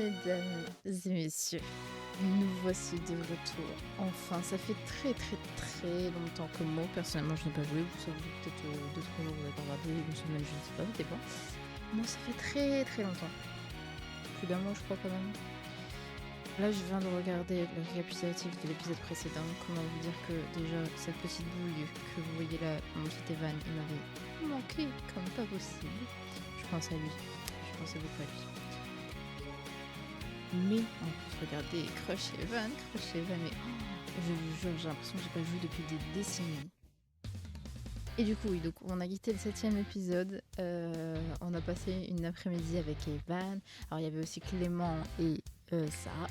Mesdames et messieurs, nous voici de retour. Enfin, ça fait très longtemps que moi, personnellement, je n'ai pas joué. Vous savez, peut-être 2-3 jours, vous n'avez pas regardé, une semaine, je ne sais pas, ça dépend. Moi, ça fait très longtemps. Plus d'un mois, je crois, quand même. Là, je viens de regarder le récapitulatif de l'épisode précédent. Comment vous dire que déjà, cette petite bouille que vous voyez là, mon petit Evan, il m'avait manqué comme pas possible. Je pense à lui. Je pensais beaucoup à lui. Mais en plus, regardez, Crush Evan, mais je vous jure, j'ai l'impression que j'ai pas joué depuis des décennies. Et du coup, oui, donc on a quitté le 7ème épisode. On a passé une après-midi avec Evan. Alors il y avait aussi Clément et Sarah.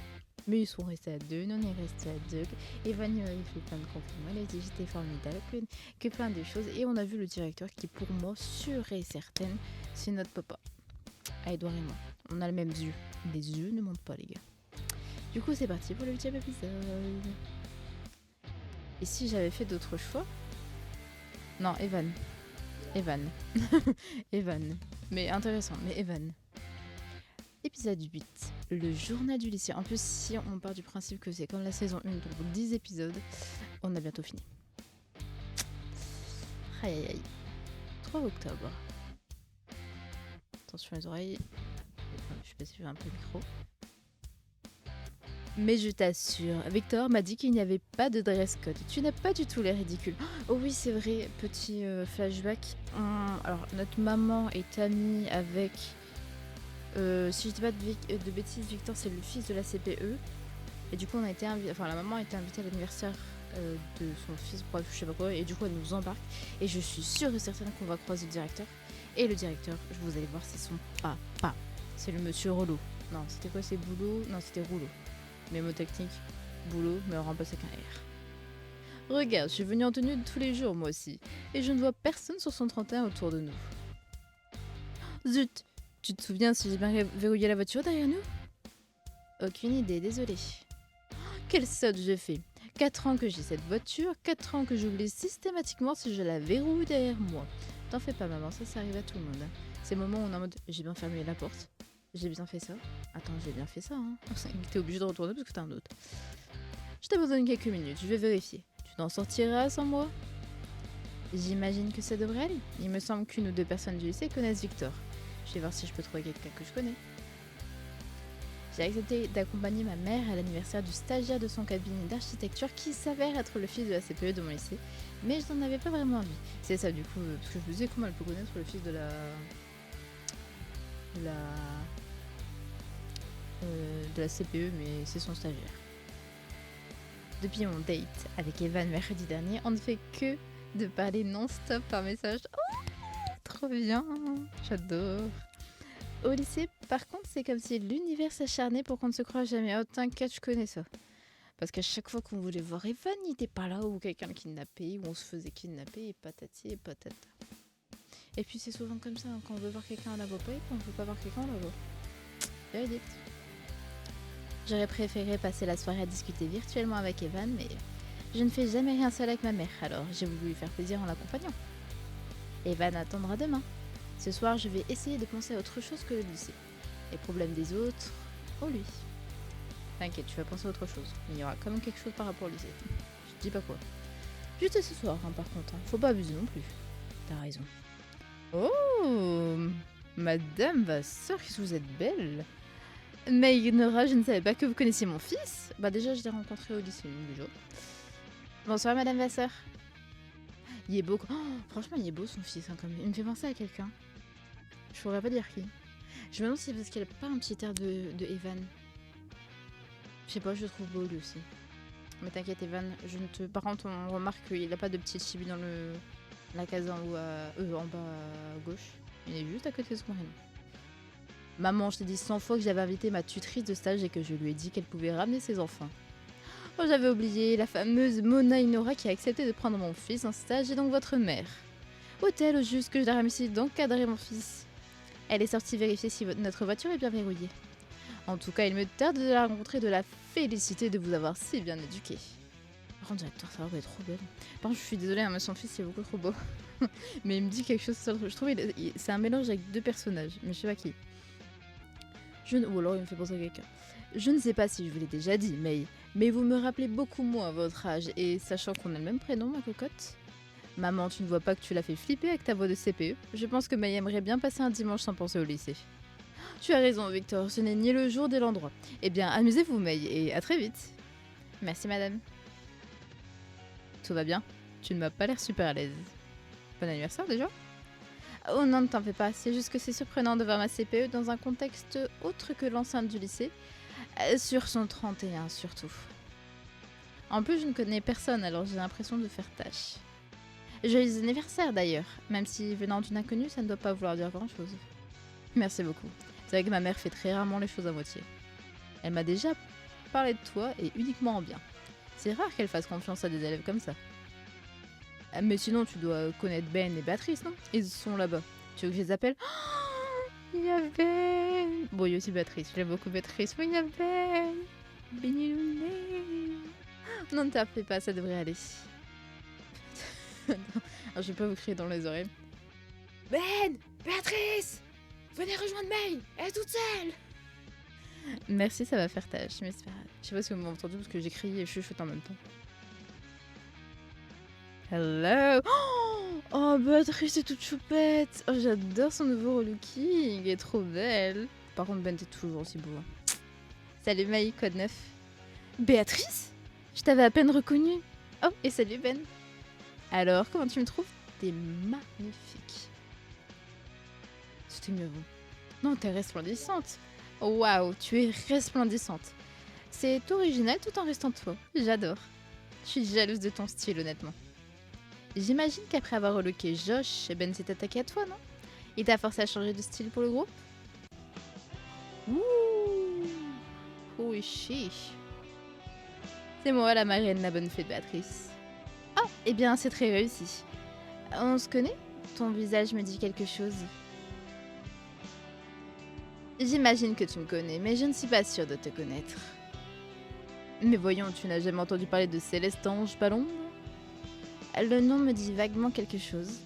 Mais ils sont restés à deux, nous on est restés à deux. Evan il fait plein de compliments, il a dit j'étais formidable, que plein de choses. Et on a vu le directeur qui pour moi, sûr et certaine, c'est notre papa. À Edouard et moi. On a le même yeux. Les yeux ne mentent pas les gars. Du coup c'est parti pour le 8ème épisode. Et si j'avais fait d'autres choix? Non, Evan. Evan. Mais intéressant, mais Evan. Épisode 8, le journal du lycée. En plus, si on part du principe que c'est comme la saison 1, donc 10 épisodes, on a bientôt fini. Aïe. 3 octobre. Attention les oreilles. Je sais pas si j'ai un peu le micro. Mais je t'assure, Victor m'a dit qu'il n'y avait pas de dress code. Tu n'as pas du tout l'air ridicule. Oh oui, c'est vrai, petit flashback. Alors, notre maman est amie avec... si je dis pas de bêtises, Victor, c'est le fils de la CPE. Et du coup, on a été invité... Enfin, la maman a été invitée à l'anniversaire de son fils, bref, je sais pas quoi. Et du coup, elle nous embarque. Et je suis sûre et certaine qu'on va croiser le directeur. Et le directeur, vous allez voir, c'est son papa. C'est le monsieur Rollo. Non, c'était quoi, c'est Boulot? Non, c'était Rouleau. Mémo technique, boulot, mais on remplace avec un R. Regarde, je suis venue en tenue de tous les jours, moi aussi. Et je ne vois personne sur son 31 autour de nous. Zut! Tu te souviens si j'ai bien verrouillé la voiture derrière nous? Aucune idée, désolée. Quelle sotte j'ai fait! 4 ans que j'ai cette voiture, 4 ans que j'oublie systématiquement si je la verrouille derrière moi. T'en fais pas, maman, ça arrive à tout le monde. Ces moments où on est en mode j'ai bien fermé la porte. J'ai bien fait ça. Attends, j'ai bien fait ça, hein. T'es obligé de retourner parce que t'as un autre. Je te besoin de quelques minutes, je vais vérifier. Tu t'en sortiras sans moi? J'imagine que ça devrait aller. Il me semble qu'une ou deux personnes du lycée connaissent Victor. Je vais voir si je peux trouver quelqu'un que je connais. J'ai accepté d'accompagner ma mère à l'anniversaire du stagiaire de son cabinet d'architecture qui s'avère être le fils de la CPE de mon lycée. Mais je n'en avais pas vraiment envie. C'est ça du coup, parce que je me disais comment elle peut connaître le fils de la CPE, mais c'est son stagiaire. Depuis mon date avec Evan mercredi dernier, on ne fait que de parler non-stop par message. Oh, trop bien, j'adore. Au lycée, par contre, c'est comme si l'univers s'acharnait pour qu'on ne se croie jamais. Oh, t'inquiète, je connais ça. Parce qu'à chaque fois qu'on voulait voir Evan, il était pas là, ou quelqu'un le kidnappait, ou on se faisait kidnapper, et patati et patata. Et puis c'est souvent comme ça, hein, quand on veut voir quelqu'un, on la voit pas, et quand on veut pas voir quelqu'un, on la voit. Véridique. J'aurais préféré passer la soirée à discuter virtuellement avec Evan, mais je ne fais jamais rien seule avec ma mère, alors j'ai voulu lui faire plaisir en l'accompagnant. Evan attendra demain. Ce soir, je vais essayer de penser à autre chose que le lycée. Les problèmes des autres, oh lui. T'inquiète, tu vas penser à autre chose. Mais il y aura quand même quelque chose par rapport au lycée. Je te dis pas quoi. Juste ce soir, hein, par contre. Hein. Faut pas abuser non plus. T'as raison. Oh, madame va sœur, qu'est-ce que vous êtes belle. Mais Ignora, je ne savais pas que vous connaissiez mon fils. Bah déjà, je l'ai rencontré au lycée déjà. Bonsoir, madame Vasseur. Il est beau. Oh, franchement, il est beau son fils, hein, comme... Il me fait penser à quelqu'un. Je pourrais pas dire qui. Je me demande si c'est parce qu'il a pas un petit air de Evan. Je sais pas, je le trouve beau lui aussi. Mais t'inquiète, Evan, je ne te... Par contre, on remarque qu'il a pas de petite chibi dans la case en haut en bas à gauche. Il est juste à côté de son prénom. Maman, je t'ai dit 100 fois que j'avais invité ma tutrice de stage et que je lui ai dit qu'elle pouvait ramener ses enfants. Oh, j'avais oublié, la fameuse Mona Inora qui a accepté de prendre mon fils en stage et donc votre mère. Hôtel au juste que je dois réussir d'encadrer mon fils. Elle est sortie vérifier si notre voiture est bien verrouillée. En tout cas, il me tarde de la rencontrer et de la féliciter de vous avoir si bien éduqué. Par contre, directeur, ça va être trop belle. Par contre, je suis désolée, hein, mais son fils est beaucoup trop beau. Mais il me dit quelque chose, je trouve c'est un mélange avec deux personnages, mais je sais pas qui. Ou alors il me fait penser à quelqu'un. Je ne sais pas si je vous l'ai déjà dit, mais vous me rappelez beaucoup moins votre âge, et sachant qu'on a le même prénom, ma cocotte. Maman, tu ne vois pas que tu l'as fait flipper avec ta voix de CPE? Je pense que May aimerait bien passer un dimanche sans penser au lycée. Tu as raison, Victor, ce n'est ni le jour ni l'endroit. Eh bien, amusez-vous, May, et à très vite. Merci, madame. Tout va bien? Tu ne m'as pas l'air super à l'aise. Bon anniversaire déjà? Oh non, ne t'en fais pas, c'est juste que c'est surprenant de voir ma CPE dans un contexte autre que l'enceinte du lycée. Sur son 31 surtout. En plus, je ne connais personne, alors j'ai l'impression de faire tâche. Joyeux anniversaire d'ailleurs, même si venant d'une inconnue, ça ne doit pas vouloir dire grand-chose. Merci beaucoup. C'est vrai que ma mère fait très rarement les choses à moitié. Elle m'a déjà parlé de toi et uniquement en bien. C'est rare qu'elle fasse confiance à des élèves comme ça. Mais sinon, tu dois connaître Ben et Béatrice, non? Ils sont là-bas. Tu veux que je les appelle? Oh, il y a Ben. Bon, il y a aussi Béatrice. J'aime beaucoup Béatrice. Mais il y a Ben. Ben Illuminé. Non, ne t'en fais pas, ça devrait aller. Alors, je vais pas vous crier dans les oreilles. Ben! Béatrice! Venez rejoindre May! Elle est toute seule! Merci, ça va faire tâche, mais c'est pas grave. Je sais pas si vous m'avez entendu parce que j'ai crié et je chuchote en même temps. Hello! Oh, Béatrice est toute choupette! Oh, j'adore son nouveau relooking! Elle est trop belle! Par contre, Ben, t'es toujours aussi beau. Salut May, code 9. Béatrice? Je t'avais à peine reconnue. Oh, et salut Ben. Alors, comment tu me trouves? T'es magnifique. C'était mieux avant. Non, t'es resplendissante. Waouh, tu es resplendissante. C'est original tout en restant toi. J'adore. Je suis jalouse de ton style, honnêtement. J'imagine qu'après avoir relooké Josh, Ben s'est attaqué à toi, non? Il t'a forcé à changer de style pour le groupe? Ouh! Oui, chiche. C'est moi la marraine, la bonne fée de Béatrice. Oh, eh bien, c'est très réussi. On se connaît? Ton visage me dit quelque chose. J'imagine que tu me connais, mais je ne suis pas sûre de te connaître. Mais voyons, tu n'as jamais entendu parler de Céleste Ange Palombe? Le nom me dit vaguement quelque chose.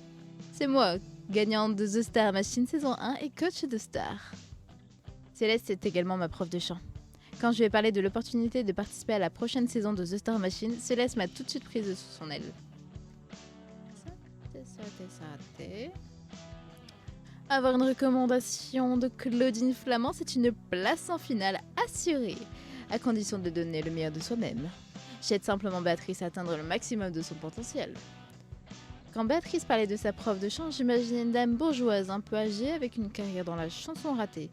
C'est moi, gagnante de The Star Machine saison 1 et coach de Star. Céleste est également ma prof de chant. Quand je lui ai parlé de l'opportunité de participer à la prochaine saison de The Star Machine, Céleste m'a tout de suite prise sous son aile. Avoir une recommandation de Claudine Flamand, c'est une place en finale assurée, à condition de donner le meilleur de soi-même. J'aide simplement Béatrice à atteindre le maximum de son potentiel. Quand Béatrice parlait de sa prof de chant, j'imaginais une dame bourgeoise un peu âgée avec une carrière dans la chanson ratée,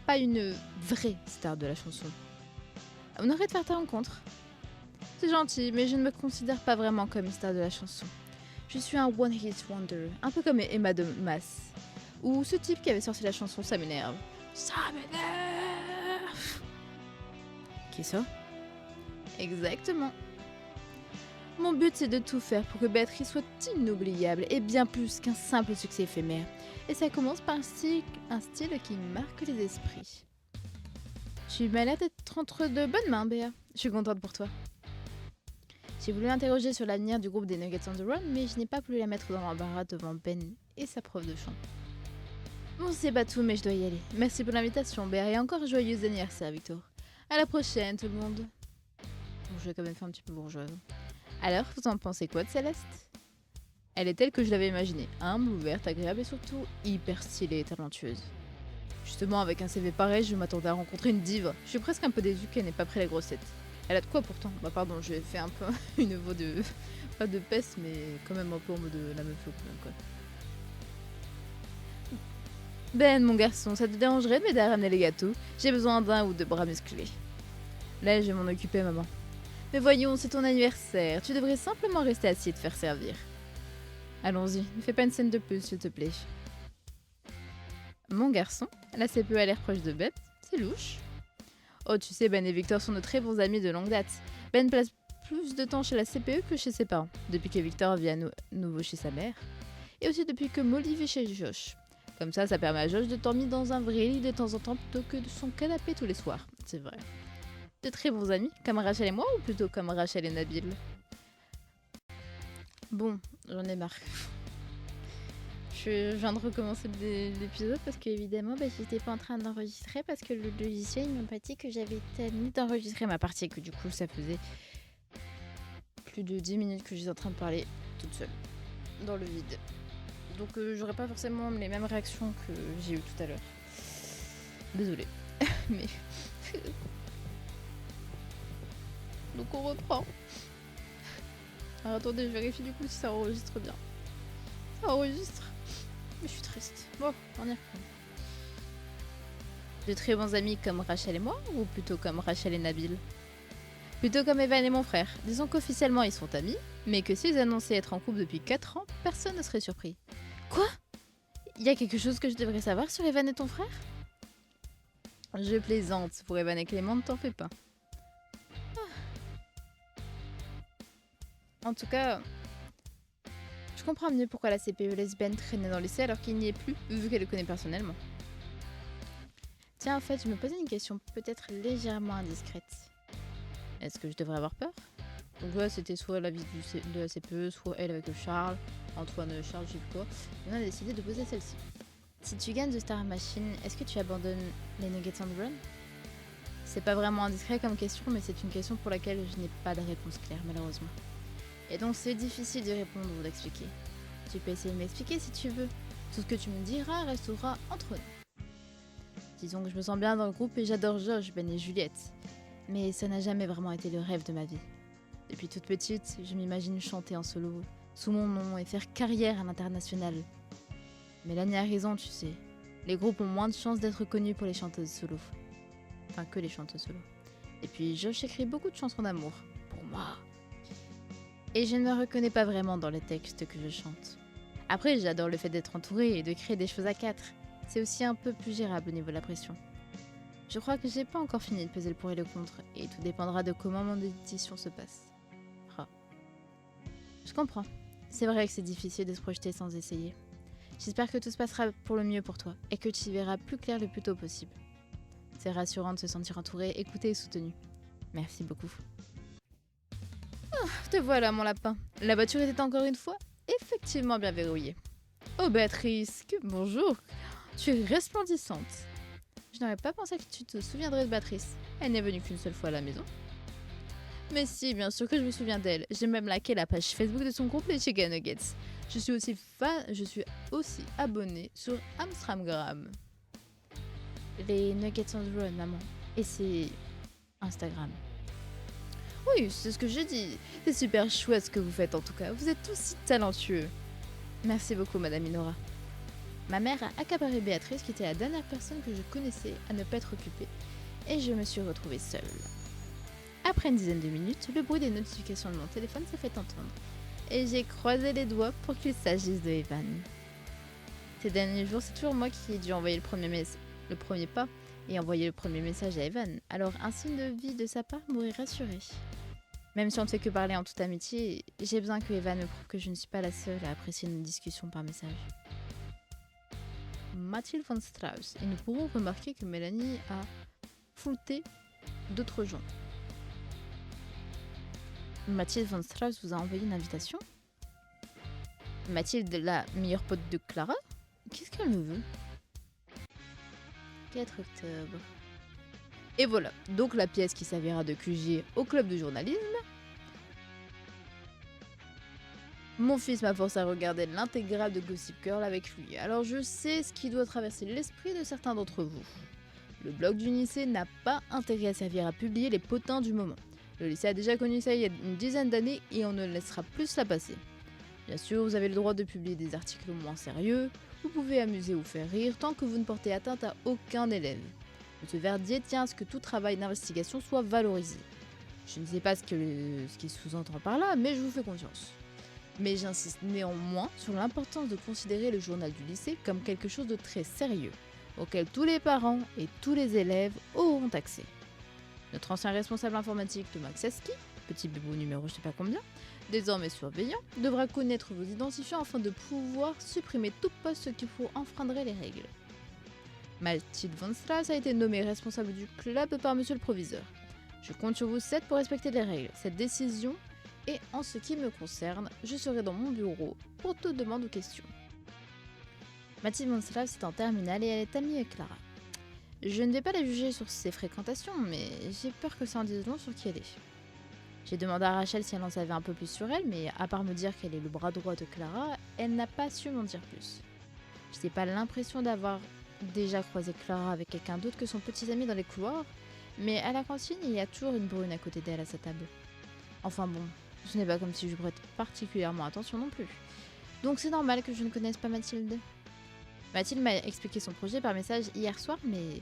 pas une vraie star de la chanson. Honorée de faire ta rencontre. C'est gentil, mais je ne me considère pas vraiment comme une star de la chanson. Je suis un one-hit wonder, un peu comme Emma de Mass. Ou ce type qui avait sorti la chanson Ça m'énerve. Ça m'énerve. Qui ça? Exactement. Mon but c'est de tout faire pour que Béatrice soit inoubliable et bien plus qu'un simple succès éphémère. Et ça commence par un style qui marque les esprits. Tu m'as l'air d'être entre de bonnes mains, Béa. Je suis contente pour toi. J'ai voulu l'interroger sur l'avenir du groupe des Nuggets on the Run, mais je n'ai pas pu la mettre dans l'embarras devant Ben et sa prof de chant. Bon, c'est pas tout, mais je dois y aller. Merci pour l'invitation, Béa, et encore joyeux anniversaire, Victor. À la prochaine, tout le monde. Bon, je vais quand même faire un petit peu bourgeoise. Alors, vous en pensez quoi de Céleste? Elle est telle que je l'avais imaginée, humble, ouverte, agréable et surtout hyper stylée et talentueuse. Justement, avec un CV pareil, je m'attendais à rencontrer une diva. Je suis presque un peu déçue qu'elle n'ait pas pris la grossette. Elle a de quoi pourtant? Bah pardon, je fait un peu une voix de... pas de peste, mais quand même un peu en mode de la meuf quoi. Ben, mon garçon, ça te dérangerait de m'aider à ramener les gâteaux? J'ai besoin d'un ou deux bras musclés. Là, je vais m'en occuper, maman. Mais voyons, c'est ton anniversaire. Tu devrais simplement rester assis et te faire servir. Allons-y, ne fais pas une scène de plus, s'il te plaît. Mon garçon, la CPE a l'air proche de Beth. C'est louche. Oh, tu sais, Ben et Victor sont de très bons amis de longue date. Ben passe plus de temps chez la CPE que chez ses parents, depuis que Victor vit à nouveau chez sa mère. Et aussi depuis que Molly vit chez Josh. Comme ça permet à Josh de dormir dans un vrai lit de temps en temps plutôt que de son canapé tous les soirs. C'est vrai. De très bons amis, comme Rachel et moi, ou plutôt comme Rachel et Nabil? Bon, j'en ai marre. Je je viens de recommencer l'épisode parce qu'évidemment, j'étais pas en train d'enregistrer parce que le logiciel il m'a pas dit que j'avais terminé d'enregistrer ma partie et que du coup, ça faisait plus de 10 minutes que j'étais en train de parler toute seule, dans le vide. Donc j'aurais pas forcément les mêmes réactions que j'ai eues tout à l'heure. Désolée. Mais... Donc on reprend. Alors attendez, je vérifie du coup si ça enregistre bien. Ça enregistre. Mais je suis triste. Bon, on y reprend. De très bons amis comme Rachel et moi, ou plutôt comme Rachel et Nabil? Plutôt comme Evan et mon frère. Disons qu'officiellement ils sont amis, mais que s'ils annonçaient être en couple depuis 4 ans, personne ne serait surpris. Quoi? Y a quelque chose que je devrais savoir sur Evan et ton frère? Je plaisante, pour Evan et Clément, ne t'en fais pas. En tout cas, je comprends mieux pourquoi la CPE lesbienne traînait dans le lycée alors qu'il n'y est plus, vu qu'elle le connaît personnellement. Tiens, en fait, je me posais une question peut-être légèrement indiscrète. Est-ce que je devrais avoir peur? Donc ouais, c'était soit la vie de la CPE, soit elle avec Charles, Antoine Charles, je sais plus quoi. Et on a décidé de poser celle-ci. Si tu gagnes de Star Machine, est-ce que tu abandonnes les Nuggets and Run? C'est pas vraiment indiscret comme question, mais c'est une question pour laquelle je n'ai pas de réponse claire, malheureusement. Et donc c'est difficile d'y répondre ou d'expliquer. Tu peux essayer de m'expliquer si tu veux. Tout ce que tu me diras restera entre nous. Disons que je me sens bien dans le groupe et j'adore Josh, Ben et Juliette. Mais ça n'a jamais vraiment été le rêve de ma vie. Depuis toute petite, je m'imagine chanter en solo, sous mon nom et faire carrière à l'international. Mélanie a raison, tu sais. Les groupes ont moins de chances d'être connus pour les chanteuses solo. Enfin, que les chanteuses solo. Et puis Josh écrit beaucoup de chansons d'amour. Pour moi. Et je ne me reconnais pas vraiment dans les textes que je chante. Après, j'adore le fait d'être entourée et de créer des choses à 4. C'est aussi un peu plus gérable au niveau de la pression. Je crois que j'ai pas encore fini de peser le pour et le contre, et tout dépendra de comment mon édition se passe. Oh. Je comprends. C'est vrai que c'est difficile de se projeter sans essayer. J'espère que tout se passera pour le mieux pour toi, et que tu y verras plus clair le plus tôt possible. C'est rassurant de se sentir entouré, écouté et soutenu. Merci beaucoup. Te voilà, mon lapin. La voiture était encore une fois effectivement bien verrouillée. Oh, Béatrice, bonjour. Tu es resplendissante. Je n'aurais pas pensé que tu te souviendrais de Béatrice. Elle n'est venue qu'une seule fois à la maison. Mais si, bien sûr que je me souviens d'elle. J'ai même liké la page Facebook de son groupe, les Chicken Nuggets. Je suis aussi abonnée sur Amstramgram. Les Nuggets on the Road, maman. Et c'est Instagram. Oui, c'est ce que j'ai dit. C'est super chouette ce que vous faites en tout cas. Vous êtes tous si talentueux. Merci beaucoup, Madame Inora. Ma mère a accaparé Béatrice, qui était la dernière personne que je connaissais à ne pas être occupée, et je me suis retrouvée seule. Après une dizaine de minutes, le bruit des notifications de mon téléphone s'est fait entendre, et j'ai croisé les doigts pour qu'il s'agisse de Evan. Ces derniers jours, c'est toujours moi qui ai dû envoyer le premier pas et envoyer le premier message à Evan, alors un signe de vie de sa part m'aurait rassurée. Même si on ne fait que parler en toute amitié, j'ai besoin que Evan me prouve que je ne suis pas la seule à apprécier une discussion par message. Mathilde von Strauss, et nous pourrons remarquer que Mélanie a flouté d'autres gens. Mathilde von Strauss vous a envoyé une invitation? Mathilde, la meilleure pote de Clara? Qu'est-ce qu'elle me veut? 4 octobre. Et voilà, donc la pièce qui servira de QG au club de journalisme. Mon fils m'a forcé à regarder l'intégrale de Gossip Girl avec lui, alors je sais ce qui doit traverser l'esprit de certains d'entre vous. Le blog du lycée n'a pas intérêt à servir à publier les potins du moment. Le lycée a déjà connu ça il y a une dizaine d'années et on ne laissera plus cela passer. Bien sûr, vous avez le droit de publier des articles moins sérieux, vous pouvez amuser ou faire rire tant que vous ne portez atteinte à aucun élève. M. Verdier tient à ce que tout travail d'investigation soit valorisé. Je ne sais pas ce qu'il sous-entend par là, mais je vous fais confiance. Mais j'insiste néanmoins sur l'importance de considérer le journal du lycée comme quelque chose de très sérieux, auquel tous les parents et tous les élèves auront accès. Notre ancien responsable informatique Thomas Ksaski, petit bébou numéro je sais pas combien, désormais surveillant, devra connaître vos identifiants afin de pouvoir supprimer tout poste qui enfreindrait les règles. Mathilde von Strauss a été nommée responsable du club par monsieur le proviseur. Je compte sur vous 7 pour respecter les règles. Cette décision, et en ce qui me concerne, je serai dans mon bureau pour toute demande ou question. Mathilde Monslav, c'est en terminale et elle est amie avec Clara. Je ne vais pas la juger sur ses fréquentations, mais j'ai peur que ça en dise long sur qui elle est. J'ai demandé à Rachel si elle en savait un peu plus sur elle, mais à part me dire qu'elle est le bras droit de Clara, elle n'a pas su m'en dire plus. Je n'ai pas l'impression d'avoir déjà croisé Clara avec quelqu'un d'autre que son petit ami dans les couloirs, mais à la cantine, il y a toujours une brune à côté d'elle à sa table. Enfin bon, ce n'est pas comme si je prête particulièrement attention non plus. Donc c'est normal que je ne connaisse pas Mathilde. Mathilde m'a expliqué son projet par message hier soir, mais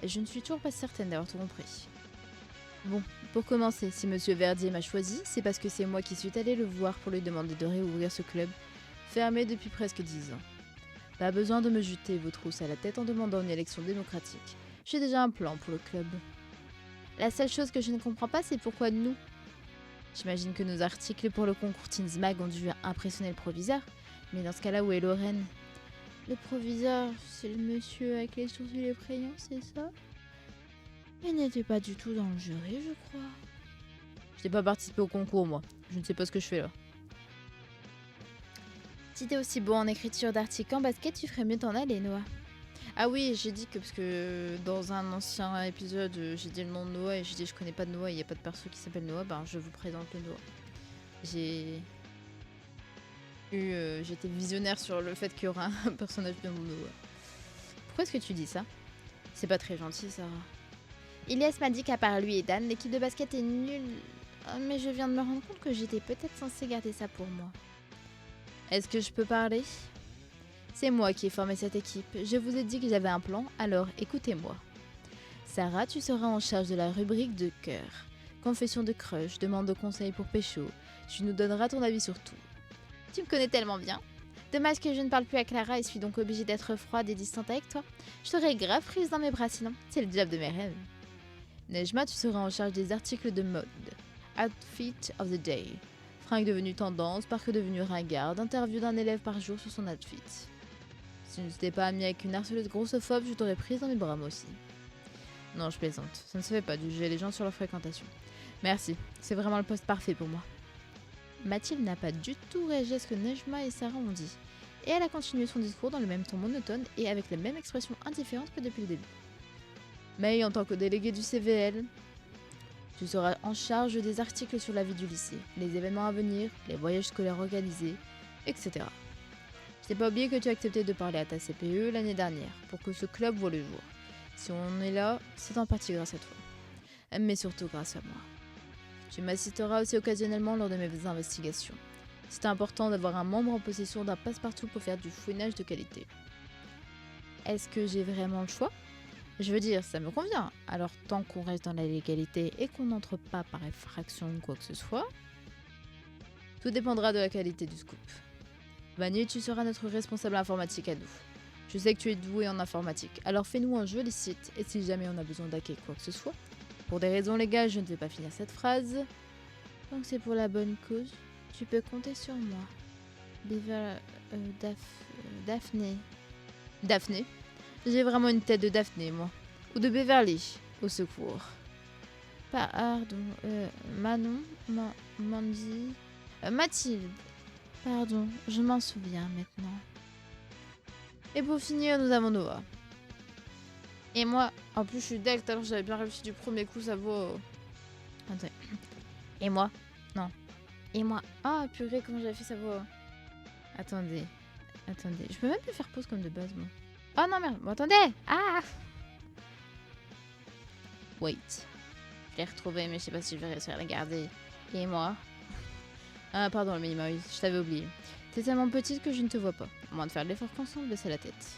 je ne suis toujours pas certaine d'avoir tout compris. Bon, pour commencer, si Monsieur Verdier m'a choisi, c'est parce que c'est moi qui suis allée le voir pour lui demander de réouvrir ce club, fermé depuis presque 10 ans. Pas besoin de me jeter vos trousses à la tête en demandant une élection démocratique. J'ai déjà un plan pour le club. La seule chose que je ne comprends pas, c'est pourquoi nous. J'imagine que nos articles pour le concours Teens Mag ont dû impressionner le proviseur, mais dans ce cas-là, où est Lorraine? Le proviseur, c'est le monsieur avec les sourcils effrayants, c'est ça? Il n'était pas du tout dans le jury, je crois. Je n'ai pas participé au concours, moi. Je ne sais pas ce que je fais là. Si t'es aussi bon en écriture d'articles qu'en basket, tu ferais mieux t'en aller, Noah. Ah oui, j'ai dit que, parce que dans un ancien épisode, j'ai dit le nom de Noah et j'ai dit je connais pas de Noah et il n'y a pas de perso qui s'appelle Noah, ben je vous présente le Noah. J'étais visionnaire sur le fait qu'il y aura un personnage de Noah. Pourquoi est-ce que tu dis ça? C'est pas très gentil, Sarah. Ilyes m'a dit qu'à part lui et Dan, l'équipe de basket est nulle. Mais je viens de me rendre compte que j'étais peut-être censée garder ça pour moi. Est-ce que je peux parler? C'est moi qui ai formé cette équipe. Je vous ai dit que j'avais un plan, alors écoutez-moi. Sarah, tu seras en charge de la rubrique de cœur. Confession de crush, demande de conseils pour pécho. Tu nous donneras ton avis sur tout. Tu me connais tellement bien. Dommage que je ne parle plus à Clara et suis donc obligée d'être froide et distante avec toi. Je t'aurais grave prise dans mes bras sinon. C'est le job de mes rêves. Nejma, tu seras en charge des articles de mode. Outfit of the day. Fringues devenues tendance, parc devenu ringarde, interview d'un élève par jour sur son outfit. Si je ne t'étais pas amie avec une harceleuse grossophobe, je t'aurais prise dans mes bras moi aussi. Non, je plaisante. Ça ne se fait pas de juger les gens sur leur fréquentation. Merci, c'est vraiment le poste parfait pour moi. Mathilde n'a pas du tout réagi à ce que Nejma et Sarah ont dit. Et elle a continué son discours dans le même ton monotone et avec les mêmes expressions indifférentes que depuis le début. Mais en tant que déléguée du CVL, tu seras en charge des articles sur la vie du lycée, les événements à venir, les voyages scolaires organisés, etc. Je n'ai pas oublié que tu as accepté de parler à ta CPE l'année dernière pour que ce club voit le jour. Si on est là, c'est en partie grâce à toi. Mais surtout grâce à moi. Tu m'assisteras aussi occasionnellement lors de mes investigations. C'est important d'avoir un membre en possession d'un passe-partout pour faire du fouinage de qualité. Est-ce que j'ai vraiment le choix? Je veux dire, ça me convient. Alors tant qu'on reste dans la légalité et qu'on n'entre pas par effraction ou quoi que ce soit, tout dépendra de la qualité du scoop. Manu, tu seras notre responsable informatique à nous. Je sais que tu es doué en informatique, alors fais-nous un joli site et si jamais on a besoin d'hacker quoi que ce soit. Pour des raisons légales, je ne vais pas finir cette phrase. Donc c'est pour la bonne cause, tu peux compter sur moi. Daphné. Daphné? J'ai vraiment une tête de Daphné, moi. Ou de Beverly, au secours. Pardon, Manon, Mandy... Mathilde. Pardon, je m'en souviens maintenant. Et pour finir, nous avons Noah. Et moi, en plus je suis deck, alors j'avais bien réussi du premier coup, ça vaut... Attends. Et moi? Non. Et moi? Ah, purée, comment j'avais fait, ça vaut... Attendez. Je peux même plus faire pause comme de base, moi. Oh non, merde, bon, attendez! Ah! Wait. Je l'ai retrouvé, mais je sais pas si je vais réussir à la garder. Et moi? Ah, pardon, le mini-Maurice, je t'avais oublié. T'es tellement petite que je ne te vois pas. À moins de faire l'effort qu'ensemble, baisser la tête.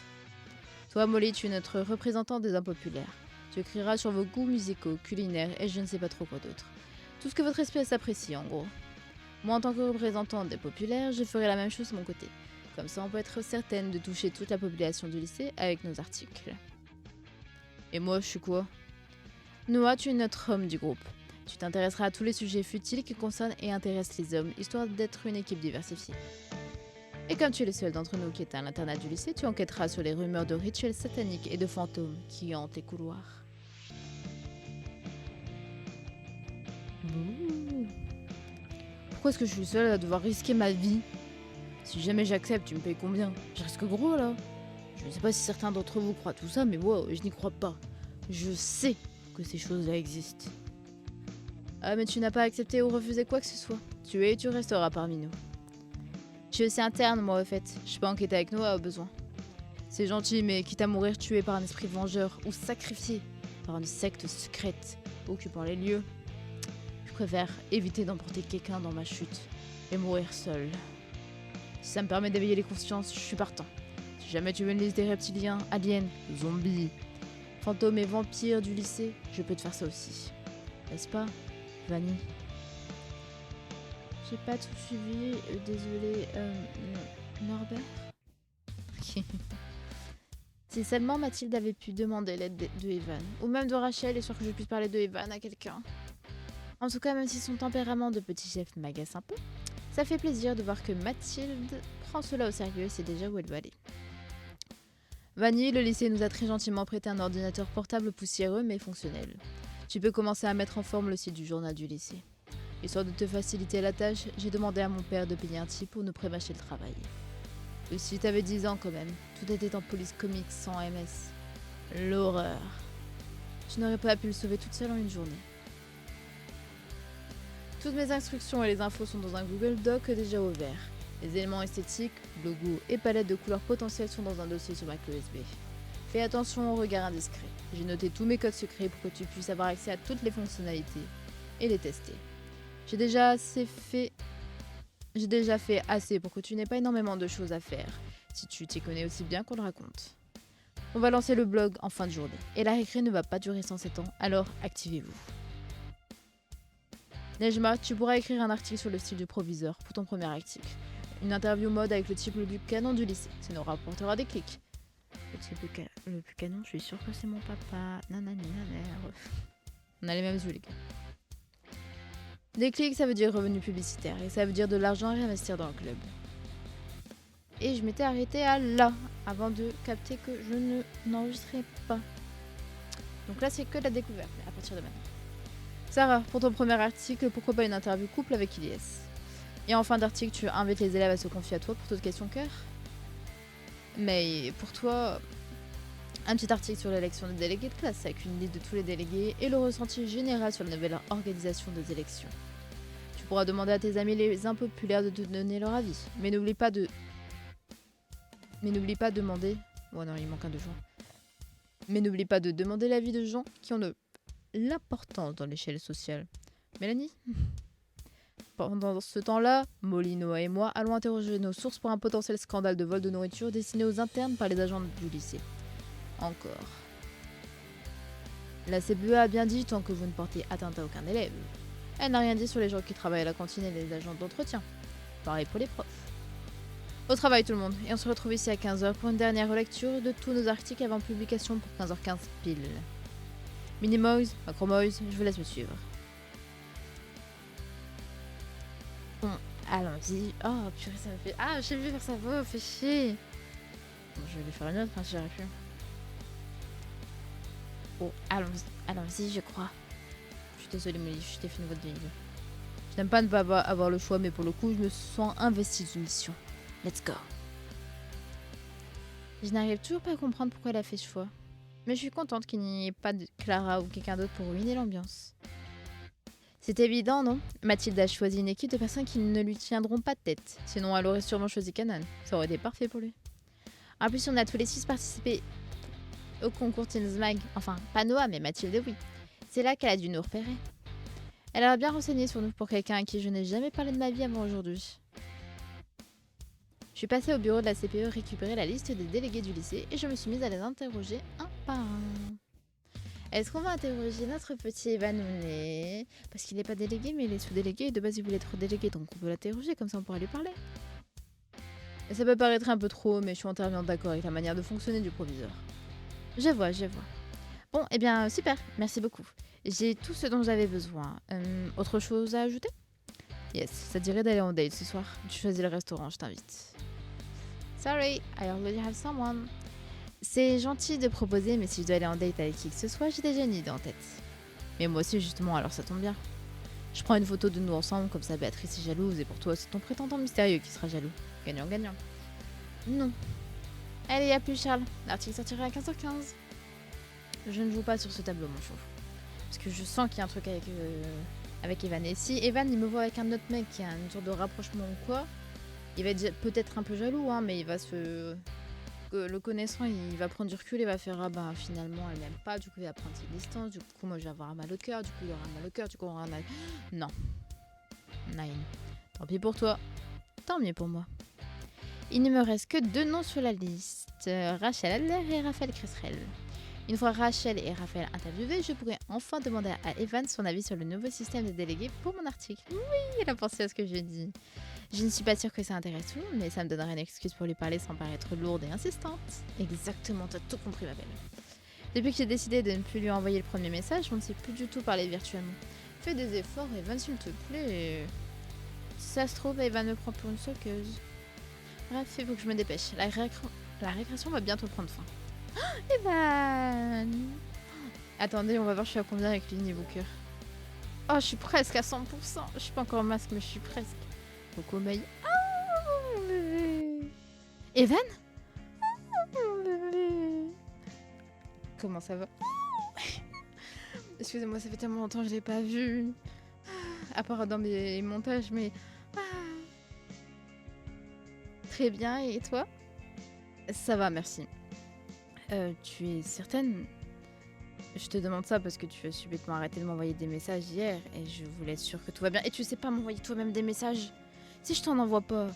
Toi, Molly, tu es notre représentant des impopulaires. Tu écriras sur vos goûts musicaux, culinaires et je ne sais pas trop quoi d'autre. Tout ce que votre espèce apprécie, en gros. Moi, en tant que représentante des populaires, je ferai la même chose de mon côté. Comme ça, on peut être certaine de toucher toute la population du lycée avec nos articles. Et moi, je suis quoi? Noah, tu es notre homme du groupe. Tu t'intéresseras à tous les sujets futiles qui concernent et intéressent les hommes, histoire d'être une équipe diversifiée. Et comme tu es le seul d'entre nous qui est à l'internat du lycée, tu enquêteras sur les rumeurs de rituels sataniques et de fantômes qui hantent les couloirs. Ouh. Pourquoi est-ce que je suis seule à devoir risquer ma vie? Si jamais j'accepte, tu me payes combien? Je risque gros là. Je ne sais pas si certains d'entre vous croient tout ça, mais moi, je n'y crois pas. Je sais que ces choses-là existent. Ah, mais tu n'as pas accepté ou refusé quoi que ce soit. Tu es et tu resteras parmi nous. Je suis aussi interne, moi, au fait. Je peux enquêter avec Noah au besoin. C'est gentil, mais quitte à mourir tué par un esprit vengeur ou sacrifié par une secte secrète occupant les lieux, je préfère éviter d'emporter quelqu'un dans ma chute et mourir seul. Si ça me permet d'éveiller les consciences, je suis partant. Si jamais tu veux une liste des reptiliens, aliens, zombies, fantômes et vampires du lycée, je peux te faire ça aussi. N'est-ce pas, Vanny? J'ai pas tout suivi, désolé, Norbert. Ok. Si seulement Mathilde avait pu demander l'aide de Evan, ou même de Rachel, histoire que je puisse parler de Evan à quelqu'un. En tout cas, même si son tempérament de petit chef m'agace un peu, ça fait plaisir de voir que Mathilde prend cela au sérieux et sait déjà où elle va aller. Vanny, le lycée nous a très gentiment prêté un ordinateur portable poussiéreux mais fonctionnel. Tu peux commencer à mettre en forme le site du journal du lycée. Histoire de te faciliter la tâche, j'ai demandé à mon père de payer un type pour nous prémâcher le travail. Le site avait 10 ans quand même, tout était en police comics sans MS. L'horreur. Je n'aurais pas pu le sauver toute seule en une journée. Toutes mes instructions et les infos sont dans un Google Doc déjà ouvert. Les éléments esthétiques, logos et palettes de couleurs potentielles sont dans un dossier sur ma clé USB. Fais attention aux regards indiscrets. J'ai noté tous mes codes secrets pour que tu puisses avoir accès à toutes les fonctionnalités et les tester. J'ai déjà fait assez pour que tu n'aies pas énormément de choses à faire, si tu t'y connais aussi bien qu'on le raconte. On va lancer le blog en fin de journée, et la récré ne va pas durer 107 ans, alors activez-vous. Nejma, tu pourras écrire un article sur le style du proviseur pour ton premier article. Une interview mode avec le type le plus canon du lycée, ça nous rapportera des clics. Le type le plus canon, je suis sûre que c'est mon papa. Nanani nanère. On a les mêmes yeux, les gars. Des clics, ça veut dire revenu publicitaire, et ça veut dire de l'argent à réinvestir dans le club. Et je m'étais arrêtée à là, avant de capter que je n'enregistrais pas. Donc là, c'est que la découverte, mais à partir de maintenant. Sarah, pour ton premier article, pourquoi pas une interview couple avec Ilyes? Et en fin d'article, tu invites les élèves à se confier à toi pour toute question cœur. Mais pour toi, un petit article sur l'élection des délégués de classe, avec une liste de tous les délégués et le ressenti général sur la nouvelle organisation des élections. Tu pourras demander à tes amis les impopulaires de te donner leur avis. Mais n'oublie pas de demander... Bon non, il manque un de joint. Mais n'oublie pas de demander l'avis de gens qui ont de l'importance dans l'échelle sociale. Mélanie? Pendant ce temps-là, Molly, Noah et moi allons interroger nos sources pour un potentiel scandale de vol de nourriture destiné aux internes par les agents du lycée. Encore. La CPE a bien dit tant que vous ne portez atteinte à aucun élève. Elle n'a rien dit sur les gens qui travaillent à la cantine et les agents d'entretien. Pareil pour les profs. Au travail tout le monde, et on se retrouve ici à 15h pour une dernière relecture de tous nos articles avant publication pour 15h15 pile. Minimoise, Macromoise, je vous laisse me suivre. Bon, allons-y. Oh purée, ça me fait... Ah, j'ai vu faire sa voix, fait chier. Bon, je vais lui faire une autre, si j'aurais pu. Oh, allons-y, je crois. Je suis désolée, Molly, je t'ai fait une voix de vive. Je n'aime pas ne pas avoir le choix, mais pour le coup, je me sens investie d'une mission. Let's go. Je n'arrive toujours pas à comprendre pourquoi elle a fait ce choix. Mais je suis contente qu'il n'y ait pas de Clara ou quelqu'un d'autre pour ruiner l'ambiance. C'est évident, non? Mathilde a choisi une équipe de personnes qui ne lui tiendront pas de tête. Sinon, elle aurait sûrement choisi Canan. Ça aurait été parfait pour lui. En plus, on a tous les 6 participé au concours Teens Mag. Enfin, pas Noah, mais Mathilde, oui. C'est là qu'elle a dû nous repérer. Elle a bien renseigné sur nous pour quelqu'un à qui je n'ai jamais parlé de ma vie avant aujourd'hui. Je suis passée au bureau de la CPE récupérer la liste des délégués du lycée et je me suis mise à les interroger un par un. Est-ce qu'on va interroger notre petit Evanouné? Parce qu'il n'est pas délégué, mais il est sous-délégué et de base il voulait être délégué, donc on peut l'interroger, comme ça on pourra lui parler. Et ça peut paraître un peu trop, mais je suis entièrement d'accord avec la manière de fonctionner du proviseur. Je vois. Bon, eh bien super, merci beaucoup. J'ai tout ce dont j'avais besoin. Autre chose à ajouter? Yes, ça dirait d'aller en date ce soir. Tu choisis le restaurant, je t'invite. Sorry, I already have someone. C'est gentil de proposer, mais si je dois aller en date avec qui que ce soit, j'ai déjà une idée en tête. Mais moi aussi, justement, alors ça tombe bien. Je prends une photo de nous ensemble, comme ça Béatrice est jalouse, et pour toi, c'est ton prétendant mystérieux qui sera jaloux. Gagnant-gagnant. Non. Allez, à plus Charles. L'article sortira à 15h15. Je ne joue pas sur ce tableau, mon chou. Parce que je sens qu'il y a un truc avec Evan. Et si Evan, il me voit avec un autre mec qui a une sorte de rapprochement ou quoi, il va être peut-être un peu jaloux, hein, mais il va se... Le connaissant, il va prendre du recul et va faire ah bah finalement elle m'aime pas, du coup il va prendre ses distances, du coup moi je vais avoir un mal au cœur, du coup il aura un mal au cœur, du coup on aura un mal... Non. Nine. Tant pis pour toi. Tant mieux pour moi. Il ne me reste que 2 noms sur la liste. Rachel Adler et Raphaël Cresserel. Une fois Rachel et Raphaël interviewés, je pourrais enfin demander à Evan son avis sur le nouveau système de délégués pour mon article. Oui, il a pensé à ce que j'ai dit. Je ne suis pas sûre que ça intéresse tout le monde, mais ça me donnerait une excuse pour lui parler sans paraître lourde et insistante. Exactement, t'as tout compris ma belle. Depuis que j'ai décidé de ne plus lui envoyer le premier message, on ne sait plus du tout parler virtuellement. Fais des efforts, Evan, s'il te plaît. Si ça se trouve, Evan me prend pour une soqueuse. Bref, il faut que je me dépêche. La récréation va bientôt prendre fin. Oh, Evan! Attendez, on va voir je suis à combien avec lui niveau cœur. Oh, je suis presque à 100%. Je suis pas encore au masque, mais je suis presque. Coco Maï. Oh, mon bébé. Evan? Oh, mon bébé. Comment ça va? Excusez-moi, ça fait tellement longtemps que je l'ai pas vu. À part dans mes montages, mais... Très bien, et toi? Ça va, merci. Tu es certaine? Je te demande ça parce que tu as subitement arrêté de m'envoyer des messages hier et je voulais être sûre que tout va bien. Et tu sais pas m'envoyer toi-même des messages? Si je t'en envoie pas,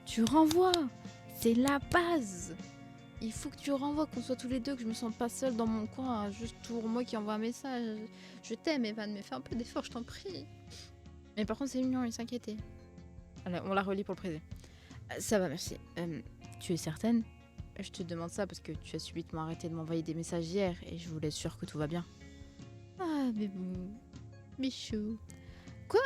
tu renvoies. C'est la base. Il faut que tu renvoies, qu'on soit tous les deux, que je me sente pas seule dans mon coin, juste pour moi qui envoie un message. Je t'aime, Evan, mais fais un peu d'effort, je t'en prie. Mais par contre, c'est mignon, il s'inquiétait. Allez, on la relit pour le préser. Ça va, merci. Tu es certaine? Je te demande ça parce que tu as subitement arrêté de m'envoyer des messages hier et je voulais être sûre que tout va bien. Ah, bébou. Michou. Quoi?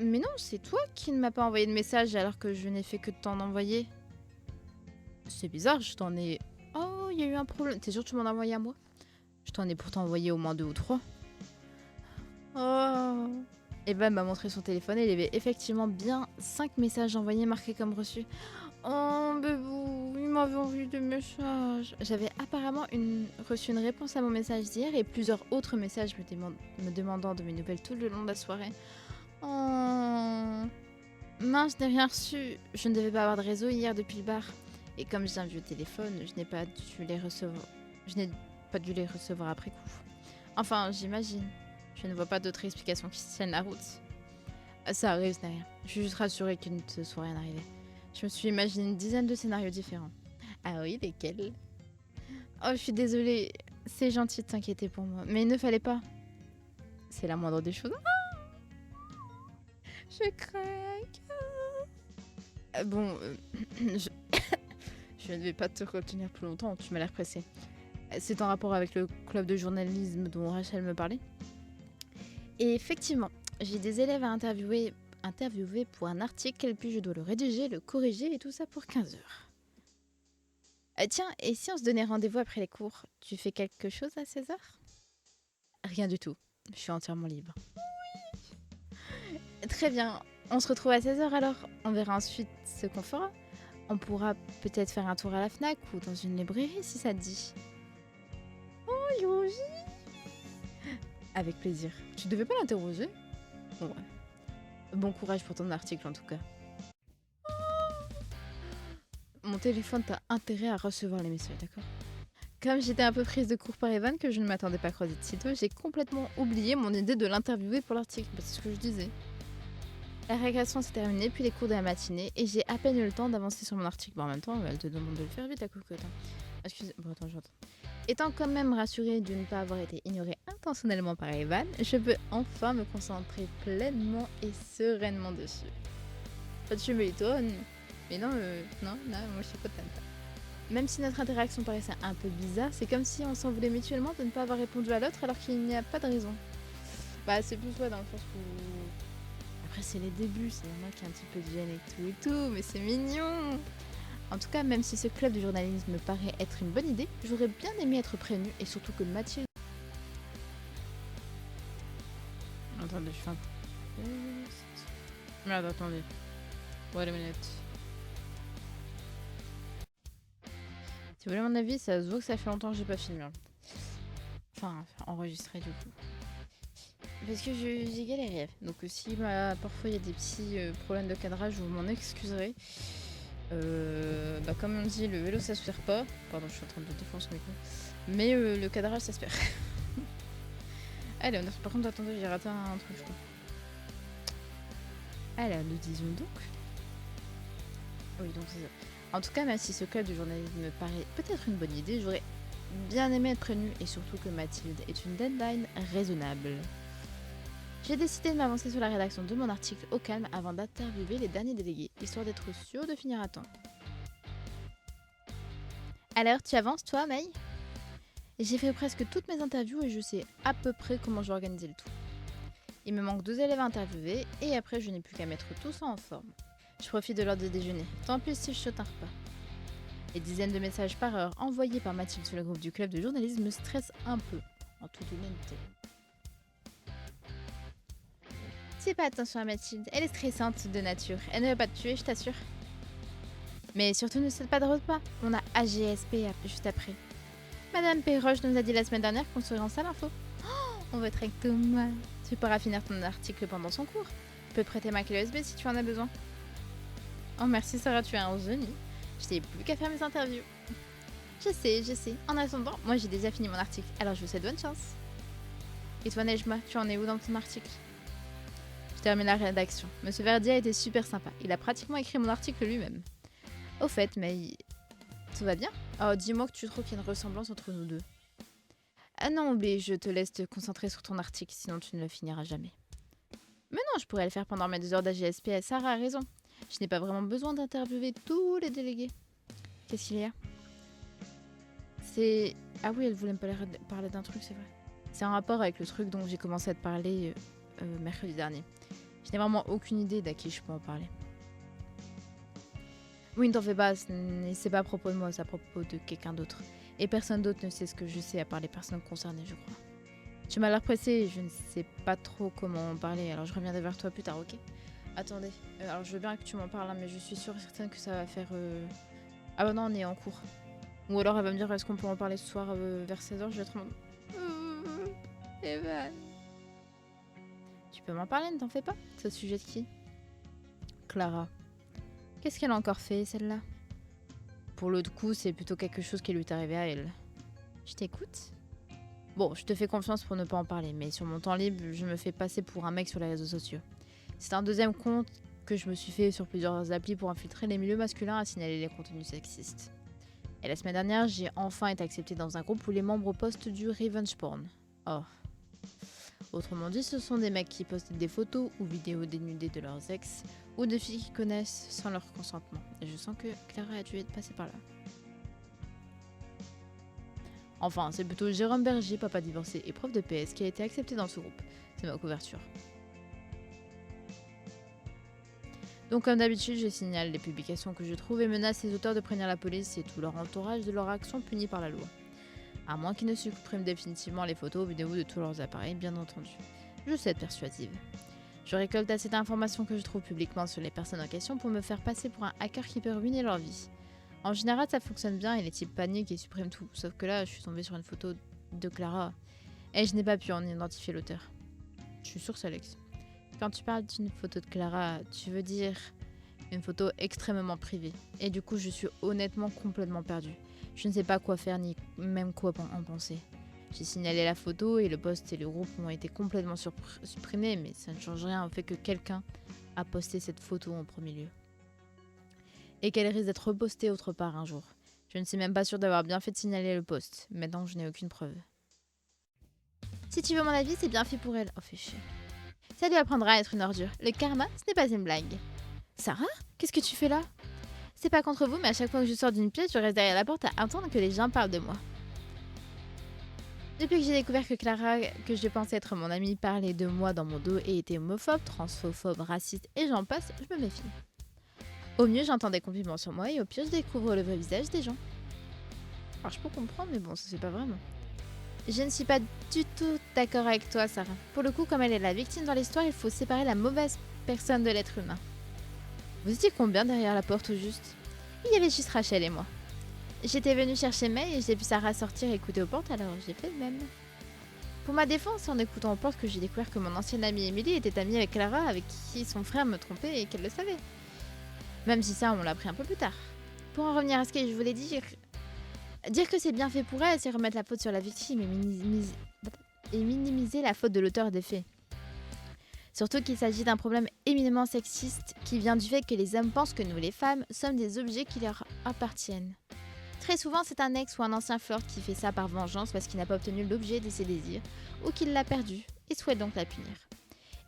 Mais non, c'est toi qui ne m'as pas envoyé de message alors que je n'ai fait que de t'en envoyer. C'est bizarre, je t'en ai... Oh, il y a eu un problème. T'es sûr que tu m'en as envoyé à moi? Je t'en ai pourtant envoyé au moins 2 ou 3. Oh. Evan m'a montré son téléphone et il y avait effectivement bien 5 messages envoyés marqués comme reçus. Oh, bébou, il m'avait envoyé des messages. J'avais apparemment reçu une réponse à mon message d'hier et plusieurs autres messages me demandant de mes nouvelles tout le long de la soirée. Oh. Mince, je n'ai rien reçu. Je ne devais pas avoir de réseau hier depuis le bar. Et comme j'ai un vieux téléphone, je n'ai pas dû les recevoir. Je n'ai pas dû les recevoir après coup. Enfin, j'imagine. Je ne vois pas d'autre explication qui tienne la route. Ça arrive, ce n'est rien. Je suis juste rassurée qu'il ne te soit rien arrivé. Je me suis imaginé une dizaine de scénarios différents. Ah oui, lesquels? Oh, je suis désolée. C'est gentil de t'inquiéter pour moi. Mais il ne fallait pas. C'est la moindre des choses. Ah, je craque. Bon, je ne vais pas te retenir plus longtemps. Tu m'as l'air pressée. C'est en rapport avec le club de journalisme dont Rachel me parlait. Et effectivement, j'ai des élèves à interviewer pour un article, puis je dois le rédiger, le corriger et tout ça pour 15h. Tiens, et si on se donnait rendez-vous après les cours? Tu fais quelque chose à 16h? Rien du tout. Je suis entièrement libre. Oui. Très bien. On se retrouve à 16h alors. On verra ensuite ce qu'on fera. On pourra peut-être faire un tour à la FNAC ou dans une librairie si ça te dit. Oh, Yoji! Avec plaisir. Tu devais pas l'interroger? Ouais. Bon courage pour ton article en tout cas. Mon téléphone t'a intérêt à recevoir les messages, d'accord? Comme j'étais un peu prise de court par Evan, que je ne m'attendais pas à croiser de sitôt, j'ai complètement oublié mon idée de l'interviewer pour l'article. Bah, c'est ce que je disais. La récréation s'est terminée, puis les cours de la matinée, et j'ai à peine eu le temps d'avancer sur mon article. Bon, en même temps, elle te demande de le faire vite, la cocotte. Excusez, bon, attends, j'entends. Étant quand même rassurée de ne pas avoir été ignorée intentionnellement par Evan, je peux enfin me concentrer pleinement et sereinement dessus. Tu m'étonnes. Mais non, non, moi je suis contente. Même si notre interaction paraissait un peu bizarre, c'est comme si on s'en voulait mutuellement de ne pas avoir répondu à l'autre alors qu'il n'y a pas de raison. Bah c'est plus ouais dans le sens où... Après c'est les débuts, c'est normal qu'il y a un petit peu de gêne et tout, mais c'est mignon. En tout cas, même si ce club de journalisme me paraît être une bonne idée, j'aurais bien aimé être prévenue et surtout que Mathilde... Attendez, je fais un test. Merde, attendez. Wait a minute. Si vous voulez mon avis, ça se voit que ça fait longtemps que j'ai pas filmé. Enfin, enregistré du coup. Parce que j'ai galéré. Donc si parfois il y a des petits problèmes de cadrage, vous m'en excuserez. Comme on dit, le vélo ça se perd pas. Pardon, je suis en train de défoncer son micro. Mais le cadrage ça se perd. Allez, par contre, attendez, j'ai raté un truc, je crois. Alors, nous disons donc. Oui, donc c'est ça. En tout cas, même si ce club de journalisme me paraît peut-être une bonne idée, j'aurais bien aimé être prévenue et surtout que Mathilde est une deadline raisonnable. J'ai décidé de m'avancer sur la rédaction de mon article au calme avant d'interviewer les derniers délégués, histoire d'être sûre de finir à temps. Alors, tu avances toi, May ? J'ai fait presque toutes mes interviews et je sais à peu près comment je vais organiser le tout. Il me manque 2 élèves à interviewer et après je n'ai plus qu'à mettre tout ça en forme. Je profite de l'heure de déjeuner, tant pis si je saute un repas. Les dizaines de messages par heure envoyés par Mathilde sur le groupe du club de journalisme me stressent un peu, en toute honnêteté. Fais pas attention à Mathilde, elle est stressante de nature, elle ne va pas te tuer, je t'assure. Mais surtout ne saute pas de repas, on a AGSP juste après. Madame Perroche nous a dit la semaine dernière qu'on serait en salle info. Oh, on voterait avec Thomas. Tu pourras finir ton article pendant son cours. Je peux te prêter ma clé USB si tu en as besoin. Oh merci Sarah, tu es un génie. Je n'ai plus qu'à faire mes interviews. Je sais. En attendant, moi j'ai déjà fini mon article, alors je vous souhaite bonne chance. Et toi Nejma, tu en es où dans ton article ? Je termine la rédaction. Monsieur Verdi a été super sympa. Il a pratiquement écrit mon article lui-même. Au fait, mais... Tout va bien ? Oh, dis-moi que tu trouves qu'il y a une ressemblance entre nous deux. Ah non, oublie, je te laisse te concentrer sur ton article, sinon tu ne le finiras jamais. Mais non, je pourrais le faire pendant mes 2 heures d'AGSP. Sarah a raison. Je n'ai pas vraiment besoin d'interviewer tous les délégués. Qu'est-ce qu'il y a ? C'est... Ah oui, elle voulait me parler d'un truc, c'est vrai. C'est en rapport avec le truc dont j'ai commencé à te parler mercredi dernier. Je n'ai vraiment aucune idée d'à qui je peux en parler. Oui, ne t'en fais pas, c'est pas à propos de moi, c'est à propos de quelqu'un d'autre. Et personne d'autre ne sait ce que je sais à part les personnes concernées, je crois. Tu m'as l'air pressée et je ne sais pas trop comment en parler, alors je reviendrai vers toi plus tard, ok ? Attendez, alors je veux bien que tu m'en parles, hein, mais je suis sûre et certaine que ça va faire... Ah bah non, on est en cours. Ou alors elle va me dire, est-ce qu'on peut en parler ce soir vers 16h, je vais être en mode... Evan. Tu peux m'en parler, ne t'en fais pas ? C'est au sujet de qui ? Clara. Qu'est-ce qu'elle a encore fait, celle-là ? Pour l'autre coup, c'est plutôt quelque chose qui lui est arrivé à elle. Je t'écoute ? Bon, je te fais confiance pour ne pas en parler, mais sur mon temps libre, je me fais passer pour un mec sur les réseaux sociaux. C'est un deuxième compte que je me suis fait sur plusieurs applis pour infiltrer les milieux masculins à signaler les contenus sexistes. Et la semaine dernière, j'ai enfin été acceptée dans un groupe où les membres postent du revenge porn. Oh. Autrement dit, ce sont des mecs qui postent des photos ou vidéos dénudées de leurs ex ou de filles qu'ils connaissent sans leur consentement. Et je sens que Clara a dû être passée par là. Enfin, c'est plutôt Jérôme Berger, papa divorcé et prof de PS, qui a été accepté dans ce groupe. C'est ma couverture. Donc comme d'habitude, je signale les publications que je trouve et menace les auteurs de prévenir la police et tout leur entourage de leur action punie par la loi. À moins qu'ils ne suppriment définitivement les photos ou vidéos de tous leurs appareils, bien entendu. Je sais être persuasive. Je récolte assez d'informations que je trouve publiquement sur les personnes en question pour me faire passer pour un hacker qui peut ruiner leur vie. En général, ça fonctionne bien et les types paniquent et suppriment tout. Sauf que là, je suis tombée sur une photo de Clara et je n'ai pas pu en identifier l'auteur. Je suis sûre que c'est Alex. Quand tu parles d'une photo de Clara, tu veux dire une photo extrêmement privée. Et du coup, je suis honnêtement complètement perdue. Je ne sais pas quoi faire ni même quoi en penser. J'ai signalé la photo et le post et le groupe ont été complètement supprimés, mais ça ne change rien au fait que quelqu'un a posté cette photo en premier lieu. Et qu'elle risque d'être repostée autre part un jour. Je ne suis même pas sûre d'avoir bien fait de signaler le post. Maintenant, je n'ai aucune preuve. Si tu veux mon avis, c'est bien fait pour elle. Oh, fais chier. Ça lui apprendra à être une ordure. Le karma, ce n'est pas une blague. Sarah, qu'est-ce que tu fais là ? C'est pas contre vous, mais à chaque fois que je sors d'une pièce, je reste derrière la porte à attendre que les gens parlent de moi. Depuis que j'ai découvert que Clara, que je pensais être mon amie, parlait de moi dans mon dos et était homophobe, transphobe, raciste et j'en passe, je me méfie. Au mieux, j'entends des compliments sur moi et au pire, je découvre le vrai visage des gens. Alors je peux comprendre, mais bon, ça c'est pas vraiment. Je ne suis pas du tout d'accord avec toi, Sarah. Pour le coup, comme elle est la victime dans l'histoire, il faut séparer la mauvaise personne de l'être humain. Vous étiez combien derrière la porte au juste ? Il y avait juste Rachel et moi. J'étais venue chercher May et j'ai vu Sarah sortir et écouter aux portes, alors j'ai fait le même. Pour ma défense, c'est en écoutant aux portes que j'ai découvert que mon ancienne amie Emily était amie avec Clara, avec qui son frère me trompait et qu'elle le savait. Même si ça, on l'a appris un peu plus tard. Pour en revenir à ce que je voulais dire que c'est bien fait pour elle, c'est remettre la faute sur la victime et minimiser la faute de l'auteur des faits. Surtout qu'il s'agit d'un problème éminemment sexiste qui vient du fait que les hommes pensent que nous, les femmes, sommes des objets qui leur appartiennent. Très souvent, c'est un ex ou un ancien flirt qui fait ça par vengeance parce qu'il n'a pas obtenu l'objet de ses désirs ou qu'il l'a perdu et souhaite donc la punir.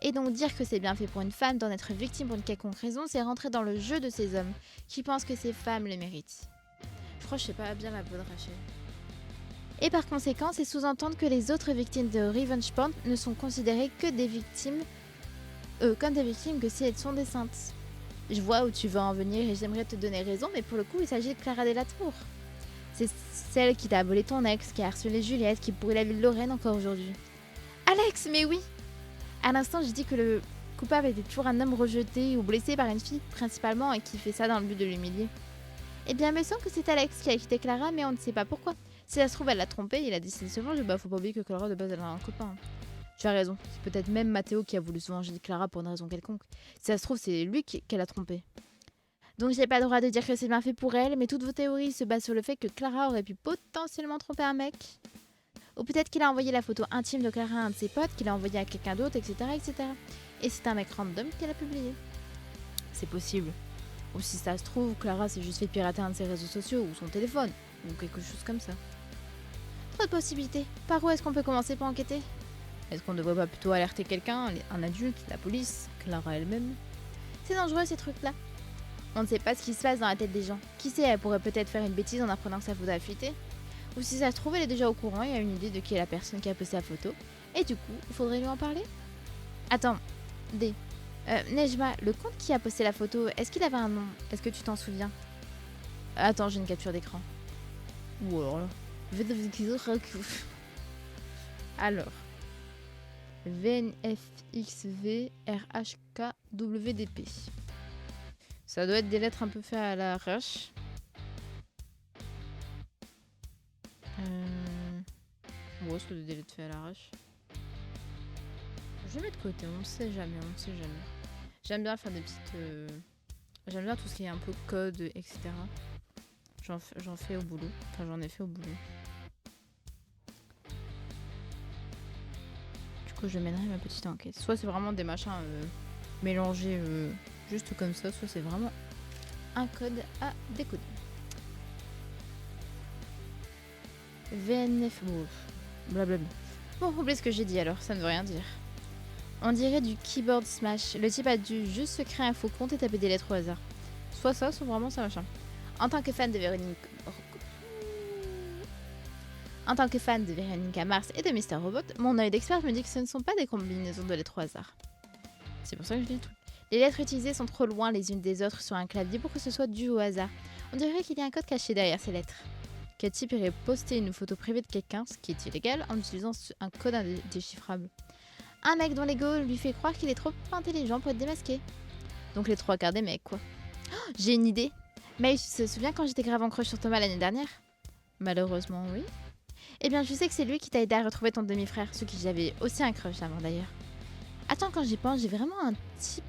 Et donc dire que c'est bien fait pour une femme d'en être victime pour une quelconque raison, c'est rentrer dans le jeu de ces hommes qui pensent que ces femmes le méritent. Je crois que je sais pas bien la bonne Rachel. Et par conséquent, c'est sous-entendre que les autres victimes de revenge porn ne sont considérées que des victimes, comme des victimes que si elles sont des saintes. Je vois où tu veux en venir et j'aimerais te donner raison, mais pour le coup, il s'agit de Clara Delatour. C'est celle qui t'a volé ton ex, qui a harcelé Juliette, qui pourrit la vie de Lorraine encore aujourd'hui. Alex, mais oui! À l'instant, j'ai dit que le coupable était toujours un homme rejeté ou blessé par une fille principalement et qui fait ça dans le but de l'humilier. Eh bien, il me semble que c'est Alex qui a quitté Clara, mais on ne sait pas pourquoi. Si ça se trouve, elle l'a trompé et il a décidé de se venger. Bah, faut pas oublier que Clara, de base, elle a un copain. Tu as raison. C'est peut-être même Mathéo qui a voulu se venger de Clara pour une raison quelconque. Si ça se trouve, c'est lui qu'elle a trompé. Donc, j'ai pas le droit de dire que c'est bien fait pour elle, mais toutes vos théories se basent sur le fait que Clara aurait pu potentiellement tromper un mec. Ou peut-être qu'il a envoyé la photo intime de Clara à un de ses potes, qu'il a envoyé à quelqu'un d'autre, etc., etc. Et c'est un mec random qu'elle a publié. C'est possible. Ou si ça se trouve, Clara s'est juste fait pirater un de ses réseaux sociaux ou son téléphone, ou quelque chose comme ça. Trop de possibilités. Par où est-ce qu'on peut commencer pour enquêter? Est-ce qu'on ne devrait pas plutôt alerter quelqu'un, un adulte, la police, Clara elle-même? C'est dangereux ces trucs-là. On ne sait pas ce qui se passe dans la tête des gens. Qui sait, elle pourrait peut-être faire une bêtise en apprenant que sa photo a fuité. Ou si ça se trouve, elle est déjà au courant et a une idée de qui est la personne qui a posté la photo. Et du coup, il faudrait lui en parler. Attends, Nejma, le compte qui a posté la photo, est-ce qu'il avait un nom? Est-ce que tu t'en souviens? Attends, j'ai une capture d'écran. Ou alors là. Alors. VNFXVRHKWDP. Ça doit être des lettres un peu faites à l'arrache. Ouais, ça doit être des lettres faites à l'arrache. Je vais mettre de côté, on ne sait jamais, on ne sait jamais. J'aime bien faire des petites... J'aime bien tout ce qui est un peu code, etc. J'en fais au boulot. Enfin, j'en ai fait au boulot. Du coup, je mènerai ma petite enquête. Soit c'est vraiment des machins mélangés juste comme ça, soit c'est vraiment un code à décoder. VNF... Blablabla. Bon, oubliez ce que j'ai dit alors, ça ne veut rien dire. On dirait du keyboard smash. Le type a dû juste se créer un faux compte et taper des lettres au hasard. Soit ça, soit vraiment ça machin. En tant que fan de Véronica Mars et de Mr. Robot, mon œil d'expert me dit que ce ne sont pas des combinaisons de lettres au hasard. C'est pour ça que je dis le truc. Les lettres utilisées sont trop loin les unes des autres sur un clavier pour que ce soit dû au hasard. On dirait qu'il y a un code caché derrière ces lettres. Quel type irait poster une photo privée de quelqu'un, ce qui est illégal, en utilisant un code indéchiffrable? Un mec dont l'ego lui fait croire qu'il est trop intelligent pour être démasqué. Donc les trois quarts des mecs, quoi. Oh, j'ai une idée. Mais tu te souviens quand j'étais grave en crush sur Thomas l'année dernière? Malheureusement, oui. Eh bien, je sais que c'est lui qui t'a aidé à retrouver ton demi-frère, ce qui j'avais aussi un crush avant d'ailleurs. Attends, quand j'y pense, j'ai vraiment un type.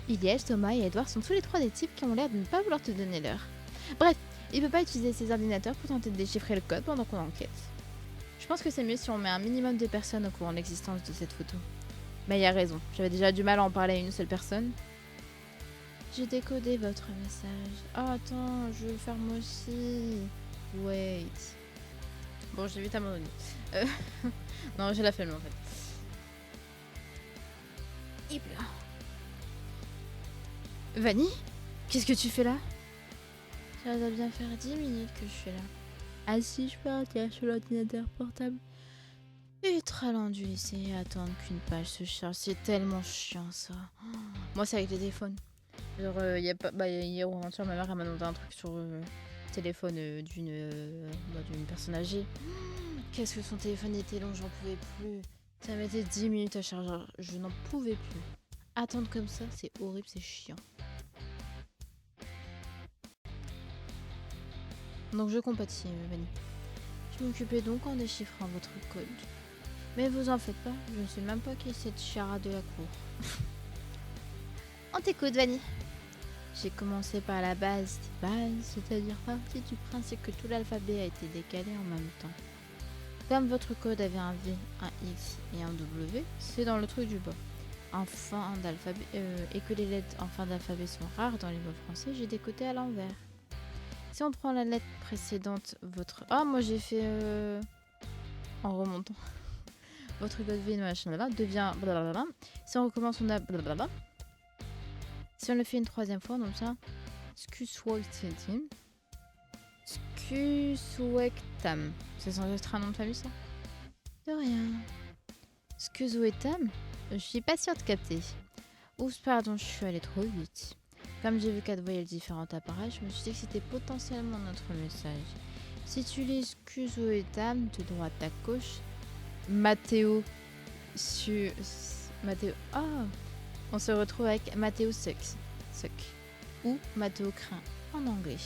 Iliège, Thomas et Edouard sont tous les trois des types qui ont l'air de ne pas vouloir te donner l'heure. Bref, il peut pas utiliser ses ordinateurs pour tenter de déchiffrer le code pendant qu'on enquête. Je pense que c'est mieux si on met un minimum de personnes au courant de l'existence de cette photo. Mais il a raison, j'avais déjà du mal à en parler à une seule personne. J'ai décodé votre message. Oh attends, je vais le faire moi aussi. Wait. Bon, j'ai vite abandonné. Non, j'ai la flemme en fait. Hip là. Vanny, qu'est-ce que tu fais là? Ça doit bien faire 10 minutes que je suis là. Assis, je peux retirer sur l'ordinateur portable. Être lent du lycée et attendre qu'une page se charge, c'est tellement chiant ça. Moi, c'est avec les téléphones. Genre, hier ou avant-hier, ma mère m'a demandé un truc sur le téléphone d'une personne âgée. Qu'est-ce que son téléphone était long, j'en pouvais plus. Ça mettait 10 minutes à charger, je n'en pouvais plus. Attendre comme ça, c'est horrible, c'est chiant. Donc je compatis, Vanny. Je m'occupais donc en déchiffrant votre code. Mais vous en faites pas, je ne sais même pas qui est cette charade de la cour. On t'écoute, Vanny. J'ai commencé par la base des bases, c'est-à-dire partie du principe que tout l'alphabet a été décalé en même temps. Comme votre code avait un V, un X et un W, c'est dans le truc du bas. En fin d'alphabet, et que les lettres en fin d'alphabet sont rares dans les mots français, j'ai décodé à l'envers. Si on prend la lettre précédente, votre... Ah, moi j'ai fait... En remontant. Votre code V, machin, là, devient blablabla. Si on recommence, on a blablabla. Si on le fait une troisième fois, donc ça... Skuswektam. C'est censé être un nom de famille, ça? De rien. Skuswektam? Je suis pas sûre de capter. Oups, pardon, je suis allée trop vite. Comme j'ai vu 4 voyelles différentes apparaître, je me suis dit que c'était potentiellement notre message. Si tu lis Skuswektam de droite à gauche, Mathéo Mathéo... Ah, on se retrouve avec Mathéo Suck. Ou Mathéo Craint en anglais.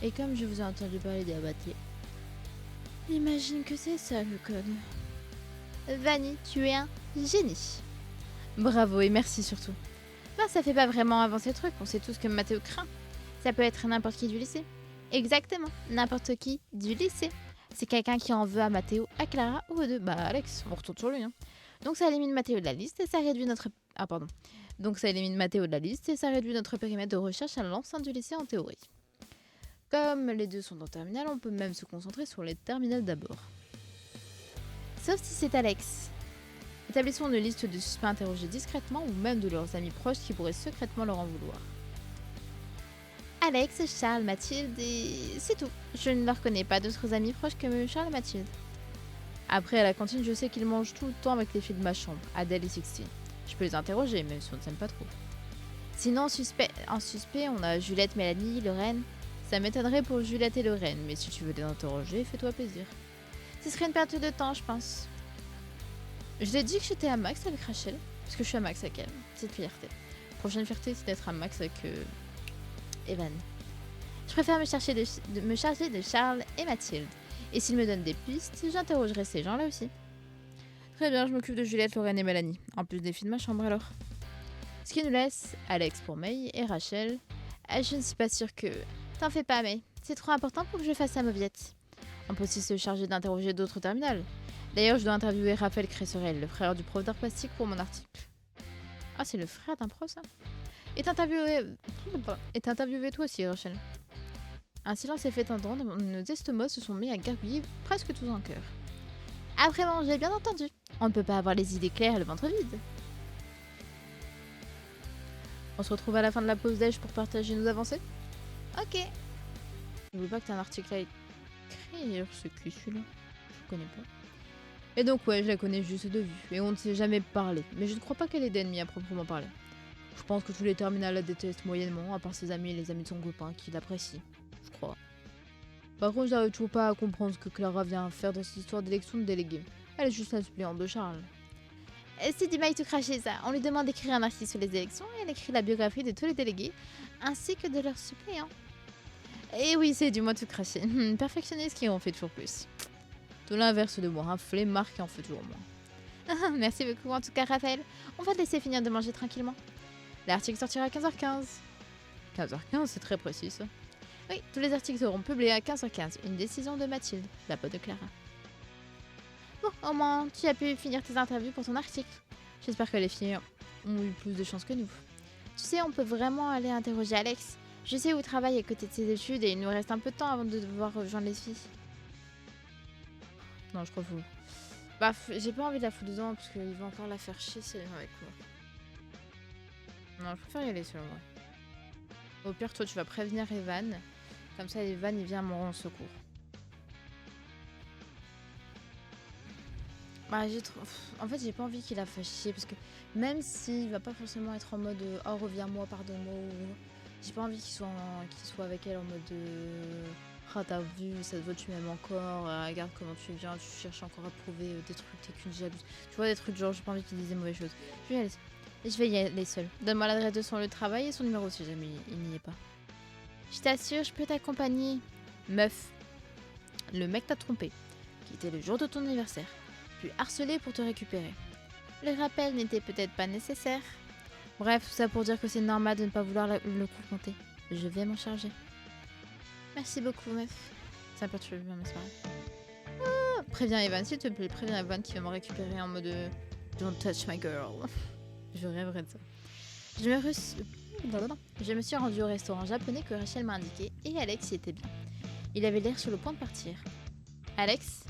Et comme je vous ai entendu parler d'Abaté, j'imagine que c'est ça le code. Vanny, tu es un génie. Bravo et merci surtout. Ben, ça fait pas vraiment avancer le truc, on sait tous que Mathéo craint. Ça peut être n'importe qui du lycée. Exactement, n'importe qui du lycée. C'est quelqu'un qui en veut à Mathéo, à Clara ou aux deux. Bah Alex, on retourne sur lui. Hein. Donc ça élimine Mathéo de la liste et ça réduit notre... Ah pardon. Donc ça élimine Mathéo de la liste et ça réduit notre périmètre de recherche à l'enceinte du lycée en théorie. Comme les deux sont en terminale, on peut même se concentrer sur les terminales d'abord. Sauf si c'est Alex. Établissons une liste de suspects interrogés discrètement ou même de leurs amis proches qui pourraient secrètement leur en vouloir. Alex, Charles, Mathilde et... c'est tout. Je ne leur connais pas d'autres amis proches que Charles et Mathilde. Après, à la cantine, je sais qu'ils mangent tout le temps avec les filles de ma chambre, Adèle et Sixtine. Je peux les interroger, même si on ne s'aime pas trop. Sinon, en suspect, on a Juliette, Mélanie, Lorraine. Ça m'étonnerait pour Juliette et Lorraine, mais si tu veux les interroger, fais-toi plaisir. Ce serait une perte de temps, je pense. Je l'ai dit que j'étais à max avec Rachel, parce que je suis à max avec elle. Petite fierté. Prochaine fierté, c'est d'être à max avec Evan. Je préfère me charger de Charles et Mathilde. Et s'ils me donnent des pistes, j'interrogerai ces gens-là aussi. Très bien, je m'occupe de Juliette, Lorraine et Mélanie. En plus des filles de ma chambre alors. Ce qui nous laisse Alex pour May et Rachel. Je ne suis pas sûre que... T'en fais pas, May. C'est trop important pour que je fasse sa mauviette. On peut aussi se charger d'interroger d'autres terminales. D'ailleurs, je dois interviewer Raphaël Cresserel, le frère du prof d'art plastique, pour mon article. Ah, c'est le frère d'un prof, ça? Et t'interviewé toi aussi, Rachel. Un silence est fait entendre, nos estomacs se sont mis à gargouiller presque tous en chœur. Après j'ai bien entendu. On ne peut pas avoir les idées claires et le ventre vide. On se retrouve à la fin de la pause déj pour partager nos avancées? Ok. N'oublie pas que t'as un article à écrire, c'est qui celui-là? Je connais pas. Et donc ouais, je la connais juste de vue, et on ne s'est jamais parlé. Mais je ne crois pas qu'elle ait d'ennemis à proprement parler. Je pense que tous les terminales la détestent moyennement, à part ses amis et les amis de son copain, qui l'apprécient. Je crois. Par contre, j'arrive toujours pas à comprendre ce que Clara vient faire dans cette histoire d'élection de délégués. Elle est juste la suppléante de Charles. C'est du mal tout cracher ça. On lui demande d'écrire un article sur les élections et elle écrit la biographie de tous les délégués, ainsi que de leurs suppléants. Et oui, c'est du moins tout cracher. Perfectionniste qui en fait toujours plus. Tout l'inverse de moi, un flemmard qui en fait toujours moins. Merci beaucoup en tout cas, Raphaël. On va te laisser finir de manger tranquillement. L'article sortira à 15h15. 15h15, c'est très précis ça. Oui, tous les articles seront publiés à 15h15. Une décision de Mathilde, la pote de Clara. Bon, au moins, tu as pu finir tes interviews pour ton article. J'espère que les filles ont eu plus de chance que nous. Tu sais, on peut vraiment aller interroger Alex. Je sais où il travaille à côté de ses études et il nous reste un peu de temps avant de devoir rejoindre les filles. Non, je crois fou. Bah, j'ai pas envie de la foutre dedans parce qu'il va encore la faire chier si elle vient avec moi. Non, je préfère y aller selon moi. Au pire, toi, tu vas prévenir Evan. Comme ça, Evan, il vient à mon secours. Bah, en fait, j'ai pas envie qu'il la fasse chier parce que même s'il va pas forcément être en mode oh, reviens-moi, pardonne-moi, j'ai pas envie qu'il soit avec elle en mode ah, t'as vu, ça te voit, tu m'aimes encore, regarde comment tu viens, tu cherches encore à prouver des trucs, t'es qu'une jalouse. Tu vois, des trucs genre, j'ai pas envie qu'il dise des mauvaises choses. Je vais y aller seule. Donne-moi l'adresse de son lieu de travail et son numéro si jamais il n'y est pas. Je t'assure, je peux t'accompagner. Meuf, le mec t'a trompé, quitté le jour de ton anniversaire, puis harcelé pour te récupérer. Le rappel n'était peut-être pas nécessaire. Bref, tout ça pour dire que c'est normal de ne pas vouloir le confronter. Je vais m'en charger. Merci beaucoup, meuf. C'est un peu turbulent, mais c'est pas grave. Préviens Evan, s'il te plaît. Préviens Evan qui va me récupérer en mode Don't touch my girl. Je rêverais de ça. Je me suis rendue au restaurant japonais que Rachel m'a indiqué et Alex y était bien. Il avait l'air sur le point de partir. Alex?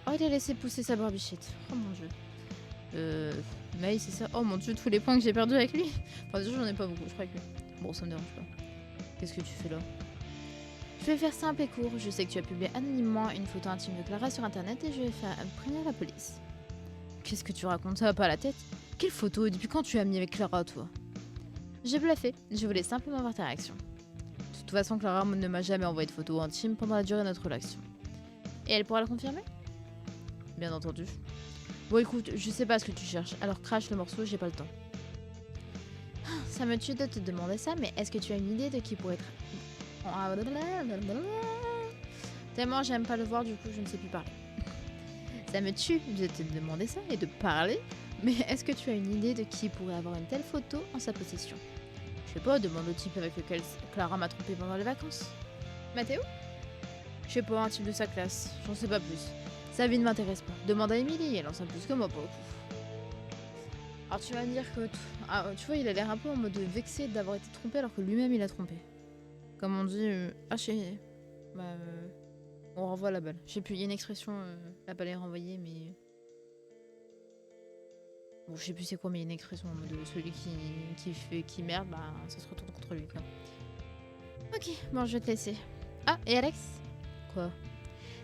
Oh, il a laissé pousser sa barbichette. Oh mon dieu. May, c'est ça? Oh mon dieu, tous les points que j'ai perdus avec lui. Enfin, déjà, j'en ai pas beaucoup, je crois que. Bon, ça me dérange pas. Qu'est-ce que tu fais là? Je vais faire simple et court. Je sais que tu as publié anonymement une photo intime de Clara sur internet et je vais faire prévenir la police. Qu'est-ce que tu racontes? Ça va pas à la tête? Quelle photo? Et depuis quand tu as mis avec Clara, toi? J'ai bluffé. Je voulais simplement voir ta réaction. De toute façon, Clara ne m'a jamais envoyé de photos intimes pendant la durée de notre relation. Et elle pourra le confirmer? Bien entendu. Bon écoute, je sais pas ce que tu cherches, alors crache le morceau, j'ai pas le temps. Ça me tue de te demander ça, mais est-ce que tu as une idée de qui pourrait être... Tellement j'aime pas le voir, du coup je ne sais plus parler. Ça me tue de te demander ça et de parler, mais est-ce que tu as une idée de qui pourrait avoir une telle photo en sa possession? Je sais pas, demande au type avec lequel Clara m'a trompé pendant les vacances. Mathéo? Je sais pas, un type de sa classe, j'en sais pas plus. Sa vie ne m'intéresse pas. Demande à Emily, elle en sait plus que moi pour le coup. Alors tu vas me dire que... tu vois, il a l'air un peu en mode vexé d'avoir été trompé alors que lui-même il a trompé. Comme on dit... on renvoie la balle. Je sais plus, il y a une expression, la balle est renvoyée, mais... Bon, je sais plus c'est quoi, mais il y a une expression en mode celui qui merde, bah ça se retourne contre lui, quoi. Ok, bon, je vais te laisser. Ah, et Alex? Quoi?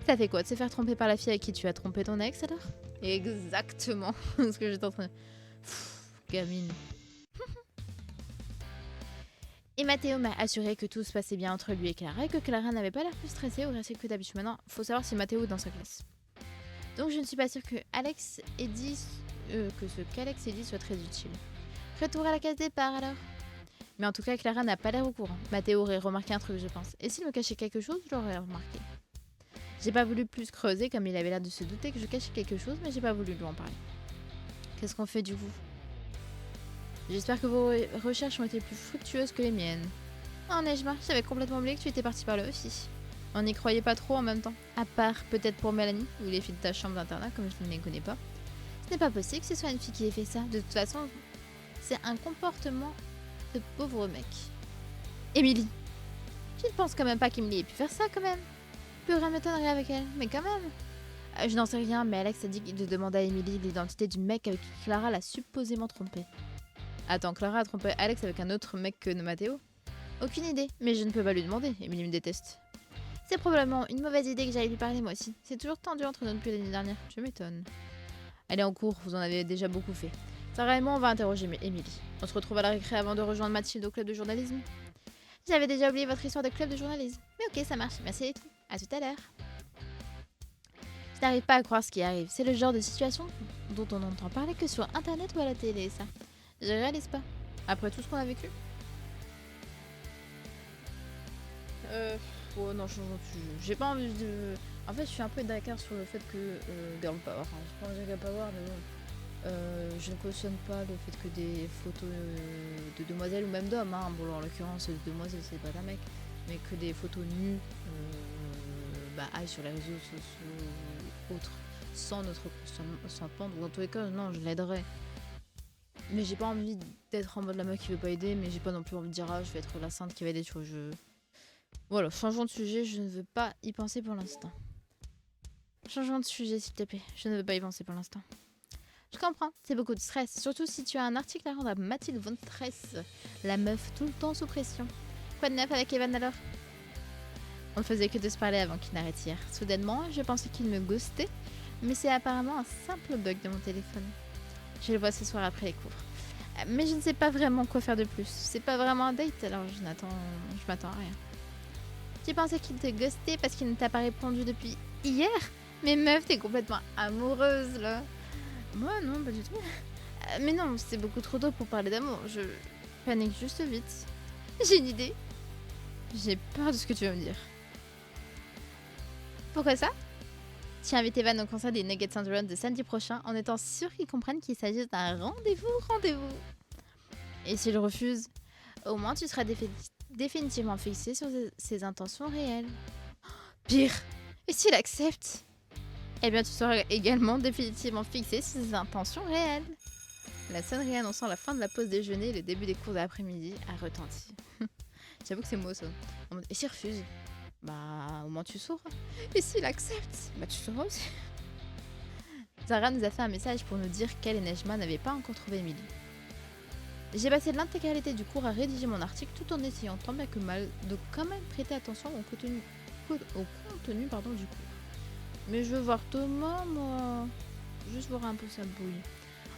Ça fait quoi de se faire tromper par la fille avec qui tu as trompé ton ex alors? Exactement ce que j'étais en train de... gamine. Et Mathéo m'a assuré que tout se passait bien entre lui et Clara et que Clara n'avait pas l'air plus stressée ou stressée que d'habitude. Maintenant, faut savoir si Mathéo est dans sa classe. Donc je ne suis pas sûre que Alex ait dit que ce qu'Alex ait dit soit très utile. Retour à la case départ alors. Mais en tout cas, Clara n'a pas l'air au courant. Mathéo aurait remarqué un truc, je pense. Et s'il me cachait quelque chose, je l'aurais remarqué. J'ai pas voulu plus creuser comme il avait l'air de se douter que je cachais quelque chose, mais j'ai pas voulu lui en parler. Qu'est-ce qu'on fait du coup? J'espère que vos recherches ont été plus fructueuses que les miennes. Oh Nejma, j'avais complètement oublié que tu étais partie par là aussi. On n'y croyait pas trop en même temps. À part peut-être pour Mélanie, ou les filles de ta chambre d'internat, comme je ne les connais pas. Ce n'est pas possible que ce soit une fille qui ait fait ça. De toute façon, c'est un comportement de pauvre mec. Émilie, tu ne penses quand même pas qu'Émilie ait pu faire ça quand même? Plus rien ne m'étonnerait avec elle, mais quand même. Je n'en sais rien, mais Alex a dit qu'il demandait à Émilie l'identité du mec avec qui Clara l'a supposément trompé. Attends, Clara a trompé Alex avec un autre mec que Mathéo? Aucune idée, mais je ne peux pas lui demander, Émilie me déteste. C'est probablement une mauvaise idée que j'aille lui parler moi aussi. C'est toujours tendu entre nous depuis l'année dernière, tu m'étonnes. Allez en cours, vous en avez déjà beaucoup fait. Sarah et moi, on va interroger Émilie. On se retrouve à la récré avant de rejoindre Mathilde au club de journalisme. J'avais déjà oublié votre histoire de club de journalisme. Mais ok, ça marche, merci les tout. À tout à l'heure. Je n'arrive pas à croire ce qui arrive. C'est le genre de situation dont on n'entend parler que sur internet ou à la télé, ça. Je réalise pas. Après tout ce qu'on a vécu. Oh non, j'ai pas envie de... En fait, je suis un peu d'accord sur le fait que... girl power. Enfin, je peux pas dire girl power, mais bon. Je ne cautionne pas le fait que des photos de demoiselles ou même d'hommes, hein, bon en l'occurrence de demoiselles c'est pas d'un mec, mais que des photos nues aillent sur les réseaux sociaux ou autres sans notre consentement, donc dans tous les cas non, je l'aiderais. Mais j'ai pas envie d'être en mode la meuf qui veut pas aider, mais j'ai pas non plus envie de dire ah je vais être la sainte qui va aider, tu vois. Voilà, changeons de sujet, je ne veux pas y penser pour l'instant. Changeons de sujet s'il te plaît, je ne veux pas y penser pour l'instant. Je comprends, c'est beaucoup de stress, surtout si tu as un article à rendre à Mathilde Von Tress, la meuf tout le temps sous pression. Quoi de neuf avec Evan alors? On ne faisait que de se parler avant qu'il n'arrête hier. Soudainement, je pensais qu'il me ghostait, mais c'est apparemment un simple bug de mon téléphone. Je le vois ce soir après les cours. Mais je ne sais pas vraiment quoi faire de plus. C'est pas vraiment un date, alors je m'attends à rien. Tu pensais qu'il te ghostait parce qu'il ne t'a pas répondu depuis hier? Mais meuf, t'es complètement amoureuse là. Moi non, pas du tout. Mais non, c'est beaucoup trop tôt pour parler d'amour. Je panique juste vite. J'ai une idée. J'ai peur de ce que tu vas me dire. Pourquoi ça? J'ai invité Evan au concert des Nuggets and Run de samedi prochain en étant sûr qu'ils comprennent qu'il s'agit d'un rendez-vous. Et s'il refuse, au moins tu seras définitivement fixé sur ses intentions réelles. Pire, et s'il accepte? Eh bien tu seras également définitivement fixé sur ses intentions réelles. La sonnerie annonçant la fin de la pause déjeuner et le début des cours de l'après-midi a retenti. J'avoue que c'est moi ça. Et s'il refuse? Bah, au moins tu sauras. Et s'il accepte? Bah, tu sauras aussi. Zara nous a fait un message pour nous dire qu'elle et Nejma n'avaient pas encore trouvé Emily. J'ai passé l'intégralité du cours à rédiger mon article tout en essayant tant bien que mal de quand même prêter attention au contenu du cours. Mais je veux voir Thomas, moi. Juste voir un peu sa bouille.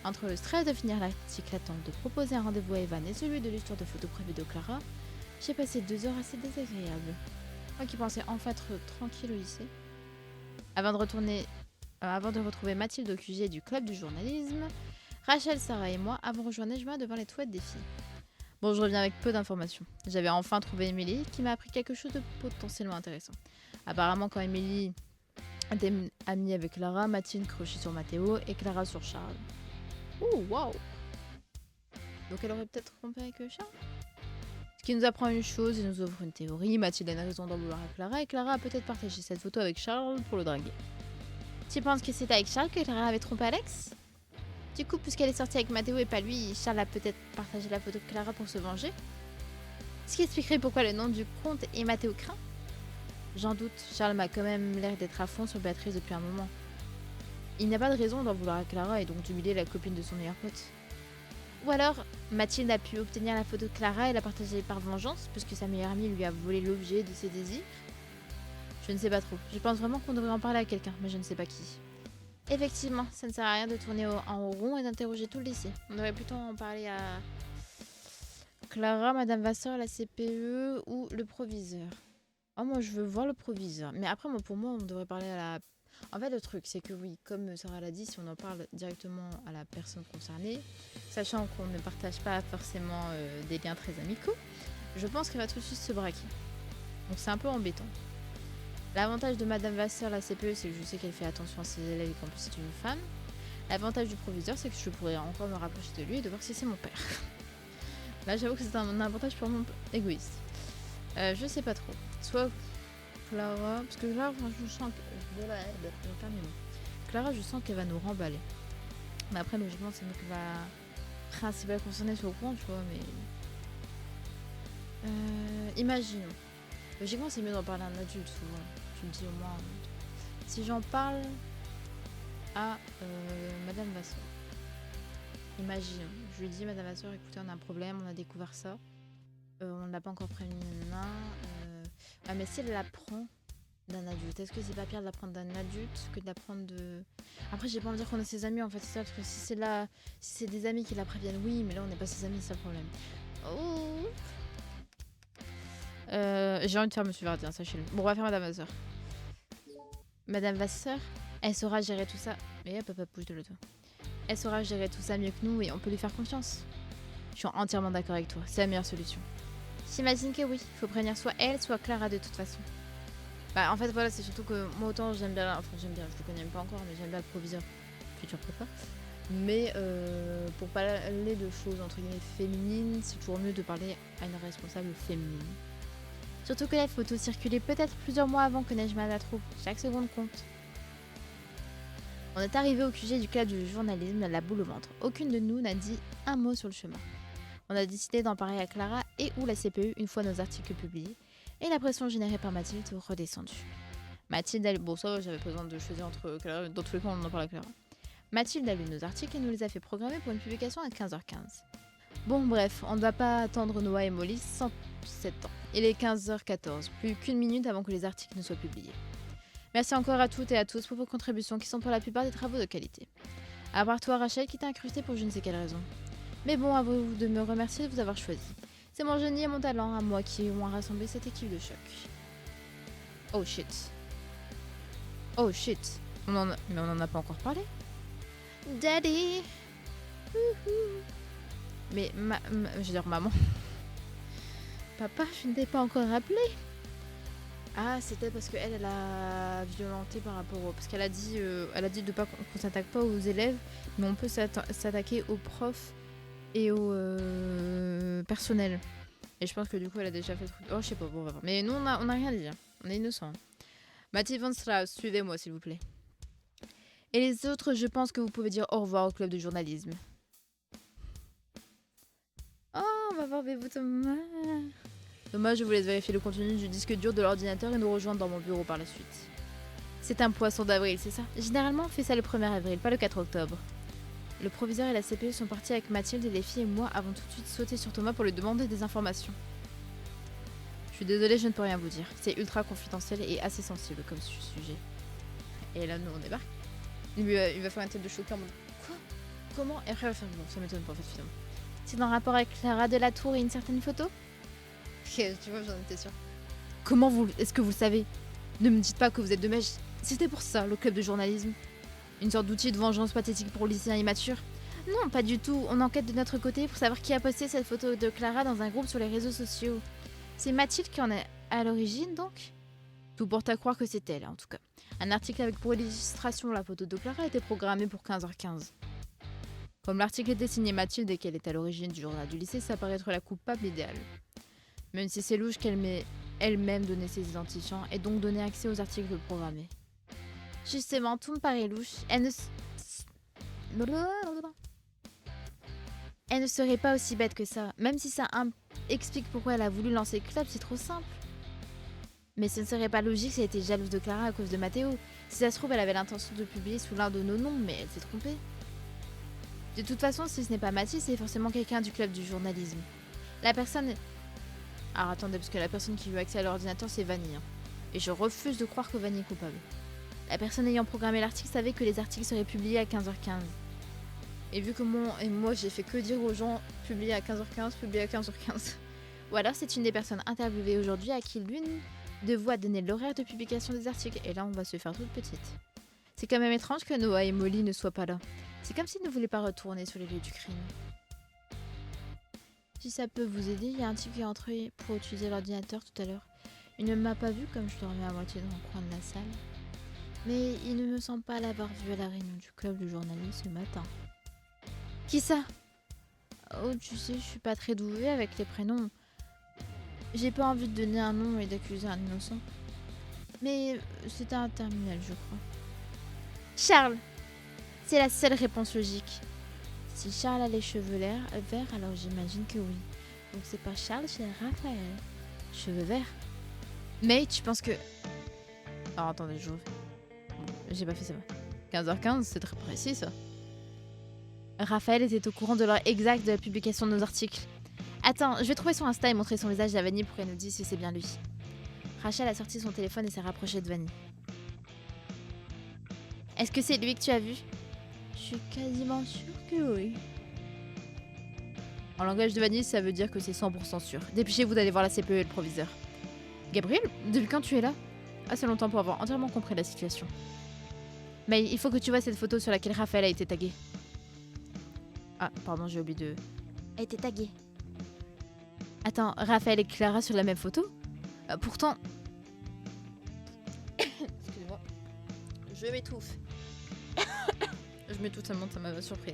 Entre le stress de finir l'article à temps, de proposer un rendez-vous à Evan et celui de l'histoire de photo privée de Clara, j'ai passé 2 heures assez désagréables. Moi qui pensais enfin être tranquille au lycée. Avant de retrouver Mathilde au QG du club du journalisme, Rachel, Sarah et moi avons rejoint Nejma devant les toilettes des filles. Bon, je reviens avec peu d'informations. J'avais enfin trouvé Emily qui m'a appris quelque chose de potentiellement intéressant. Apparemment, quand Emily était amie avec Clara, Mathilde crochait sur Mathéo et Clara sur Charles. Ouh, waouh! Donc elle aurait peut-être trompé avec Charles? Ce qui nous apprend une chose et nous ouvre une théorie. Mathilde a une raison d'en vouloir à Clara et Clara a peut-être partagé cette photo avec Charles pour le draguer. Tu penses que c'était avec Charles que Clara avait trompé Alex? Du coup, puisqu'elle est sortie avec Mathéo et pas lui, Charles a peut-être partagé la photo de Clara pour se venger? Ce qui expliquerait pourquoi le nom du compte est Mathéo Crin? J'en doute, Charles m'a quand même l'air d'être à fond sur Béatrice depuis un moment. Il n'y a pas de raison d'en vouloir à Clara et donc d'humilier la copine de son meilleur pote. Ou alors, Mathilde a pu obtenir la photo de Clara et la partager par vengeance, puisque sa meilleure amie lui a volé l'objet de ses désirs. Je ne sais pas trop. Je pense vraiment qu'on devrait en parler à quelqu'un, mais je ne sais pas qui. Effectivement, ça ne sert à rien de tourner en rond et d'interroger tout le lycée. On devrait plutôt en parler à Clara, Madame Vasseur, la CPE ou le proviseur. Oh, moi je veux voir le proviseur. Mais après, pour moi, on devrait parler à la... En fait, le truc, c'est que oui, comme Sarah l'a dit, si on en parle directement à la personne concernée, sachant qu'on ne partage pas forcément des liens très amicaux, je pense qu'elle va tout de suite se braquer. Donc c'est un peu embêtant. L'avantage de Madame Vasseur, la CPE, c'est que je sais qu'elle fait attention à ses élèves et qu'en plus c'est une femme. L'avantage du proviseur, c'est que je pourrais encore me rapprocher de lui et de voir si c'est mon père. Là, j'avoue que c'est un avantage purement égoïste. Je sais pas trop. Soit Clara, parce que là, je sens que... Clara, je sens qu'elle va nous remballer. Mais après, logiquement, c'est nous qui va principal concerné sur le courant, tu vois, mais... imaginons. Logiquement, c'est mieux d'en parler à un adulte, souvent. Tu me dis au moins... Si j'en parle à Madame Vasseur. Imagine, je lui dis, Madame Vasseur, écoutez, on a un problème, on a découvert ça. On ne l'a pas encore prévenu, Ah, mais si elle l'apprend d'un adulte, est-ce que c'est pas pire de l'apprendre d'un adulte que de l'apprendre de... Après, j'ai pas envie de dire qu'on est ses amis, en fait, c'est ça, parce que si c'est des amis qui la préviennent, oui, mais là, on n'est pas ses amis, c'est ça le problème. Oh. J'ai envie de faire Monsieur Verdien, sachez-le. Bon, on va faire Madame Vasseur. Madame Vasseur, elle saura gérer tout ça. Mais hop, bouge de l'auto. Elle saura gérer tout ça mieux que nous et on peut lui faire confiance. Je suis entièrement d'accord avec toi, c'est la meilleure solution. J'imagine que oui, il faut prévenir soit elle, soit Clara de toute façon. Bah en fait voilà, c'est surtout que moi autant j'aime bien, je le connais même pas encore, mais j'aime bien le proviseur, futur prépa. Mais pour parler de choses entre guillemets féminines, c'est toujours mieux de parler à une responsable féminine. Surtout que la photo circulait peut-être plusieurs mois avant que Nejma la trouve, chaque seconde compte. On est arrivé au QG du club du journalisme, la boule au ventre. Aucune de nous n'a dit un mot sur le chemin. On a décidé d'en parler à Clara et ou la CPE une fois nos articles publiés, et la pression générée par Mathilde redescendue. Mathilde, bon ça j'avais pas besoin de choisir entre Clara, dans tous les cas on en parle à Clara. Mathilde a lu nos articles et nous les a fait programmer pour une publication à 15h15. Bon bref, on ne va pas attendre Noah et Molly 107 ans. Il est 15h14, plus qu'une minute avant que les articles ne soient publiés. Merci encore à toutes et à tous pour vos contributions qui sont pour la plupart des travaux de qualité. À part toi Rachel qui t'a incrusté pour je ne sais quelle raison. Mais bon, à vous de me remercier de vous avoir choisi. C'est mon génie et mon talent à moi qui ont rassemblé cette équipe de choc. Oh shit. Oh shit. Mais on en a pas encore parlé. Daddy. Mais je veux dire maman. Papa, je ne t'ai pas encore appelé. Ah, c'était parce qu'elle, elle a violenté par rapport au... Parce qu'elle a dit, de pas qu'on s'attaque pas aux élèves, mais on peut s'attaquer aux profs et au personnel. Et je pense que du coup, elle a déjà fait... Oh, je sais pas, bon, on va voir. Mais nous, on a rien dit. Hein. On est innocents. Mathilde Van Strauss, suivez-moi, s'il vous plaît. Et les autres, je pense que vous pouvez dire au revoir au club de journalisme. Oh, on va voir Bébou Thomas. Thomas, je vous laisse vérifier le contenu du disque dur de l'ordinateur et nous rejoindre dans mon bureau par la suite. C'est un poisson d'avril, c'est ça? Généralement, on fait ça le 1er avril, pas le 4 octobre. Le proviseur et la CPU sont partis avec Mathilde et les filles et moi avons tout de suite sauté sur Thomas pour lui demander des informations. Je suis désolée, je ne peux rien vous dire. C'est ultra confidentiel et assez sensible comme sujet. Et là, nous, on débarque. Il va faire une tête de choquant. Quoi? Comment? Et après, il va faire bon, ça m'étonne pas en fait, finalement. C'est en rapport avec Clara de la Tour et une certaine photo? Tu vois, j'en étais sûre. Comment est-ce que vous le savez? Ne me dites pas que vous êtes de mèche. C'était pour ça, le club de journalisme. Une sorte d'outil de vengeance pathétique pour lycéens immatures? Non, pas du tout. On enquête de notre côté pour savoir qui a posté cette photo de Clara dans un groupe sur les réseaux sociaux. C'est Mathilde qui en est à l'origine, donc? Tout porte à croire que c'est elle, en tout cas. Un article avec pour illustration la photo de Clara était programmé pour 15h15. Comme l'article était signé Mathilde et qu'elle est à l'origine du journal du lycée, ça paraît être la coupable idéale. Même si c'est louche qu'elle m'ait elle-même donné ses identifiants et donc donné accès aux articles programmés. Justement, tout me paraît louche. Elle ne serait pas aussi bête que ça. Même si ça explique pourquoi elle a voulu lancer le club, c'est trop simple. Mais ce ne serait pas logique si elle était jalouse de Clara à cause de Mathéo. Si ça se trouve, elle avait l'intention de publier sous l'un de nos noms, mais elle s'est trompée. De toute façon, si ce n'est pas Mathilde, c'est forcément quelqu'un du club du journalisme. La personne... Alors attendez, parce que la personne qui a eu accès à l'ordinateur, c'est Vanille. Hein. Et je refuse de croire que Vanille est coupable. La personne ayant programmé l'article savait que les articles seraient publiés à 15h15. Et vu que moi j'ai fait que dire aux gens publier à 15h15, publier à 15h15. Ou alors c'est une des personnes interviewées aujourd'hui à qui l'une de vous a donné l'horaire de publication des articles. Et là on va se faire toute petite. C'est quand même étrange que Noah et Molly ne soient pas là. C'est comme s'ils ne voulaient pas retourner sur les lieux du crime. Si ça peut vous aider, il y a un type qui est entré pour utiliser l'ordinateur tout à l'heure. Il ne m'a pas vu comme je dormais à moitié dans le coin de la salle. Mais il ne me semble pas l'avoir vu à la réunion du club du journalisme ce matin. Qui ça? Oh, tu sais, je suis pas très douée avec les prénoms. J'ai pas envie de donner un nom et d'accuser un innocent. Mais c'était un terminal, je crois. Charles! C'est la seule réponse logique. Si Charles a les cheveux verts, alors j'imagine que oui. Donc c'est pas Charles, c'est Raphaël. Cheveux verts. Mais tu penses que... Alors attendez, j'ouvre. J'ai pas fait ça. 15h15, c'est très précis ça. Raphaël était au courant de l'heure exacte de la publication de nos articles. Attends, je vais trouver son Insta et montrer son visage à Vanille pour qu'elle nous dise si c'est bien lui. Rachel a sorti son téléphone et s'est rapprochée de Vanille. Est-ce que c'est lui que tu as vu? Je suis quasiment sûre que oui. En langage de Vanille, ça veut dire que c'est 100% sûr. Dépêchez-vous d'aller voir la CPE et le proviseur. Gabriel, depuis quand tu es là? Assez longtemps pour avoir entièrement compris la situation. Mais il faut que tu vois cette photo sur laquelle Raphaël a été tagué. Ah, pardon, j'ai oublié de... A été tagué. Attends, Raphaël et Clara sur la même photo? Pourtant... Excusez-moi. Je m'étouffe. Je m'étouffe tellement, ça m'a surpris.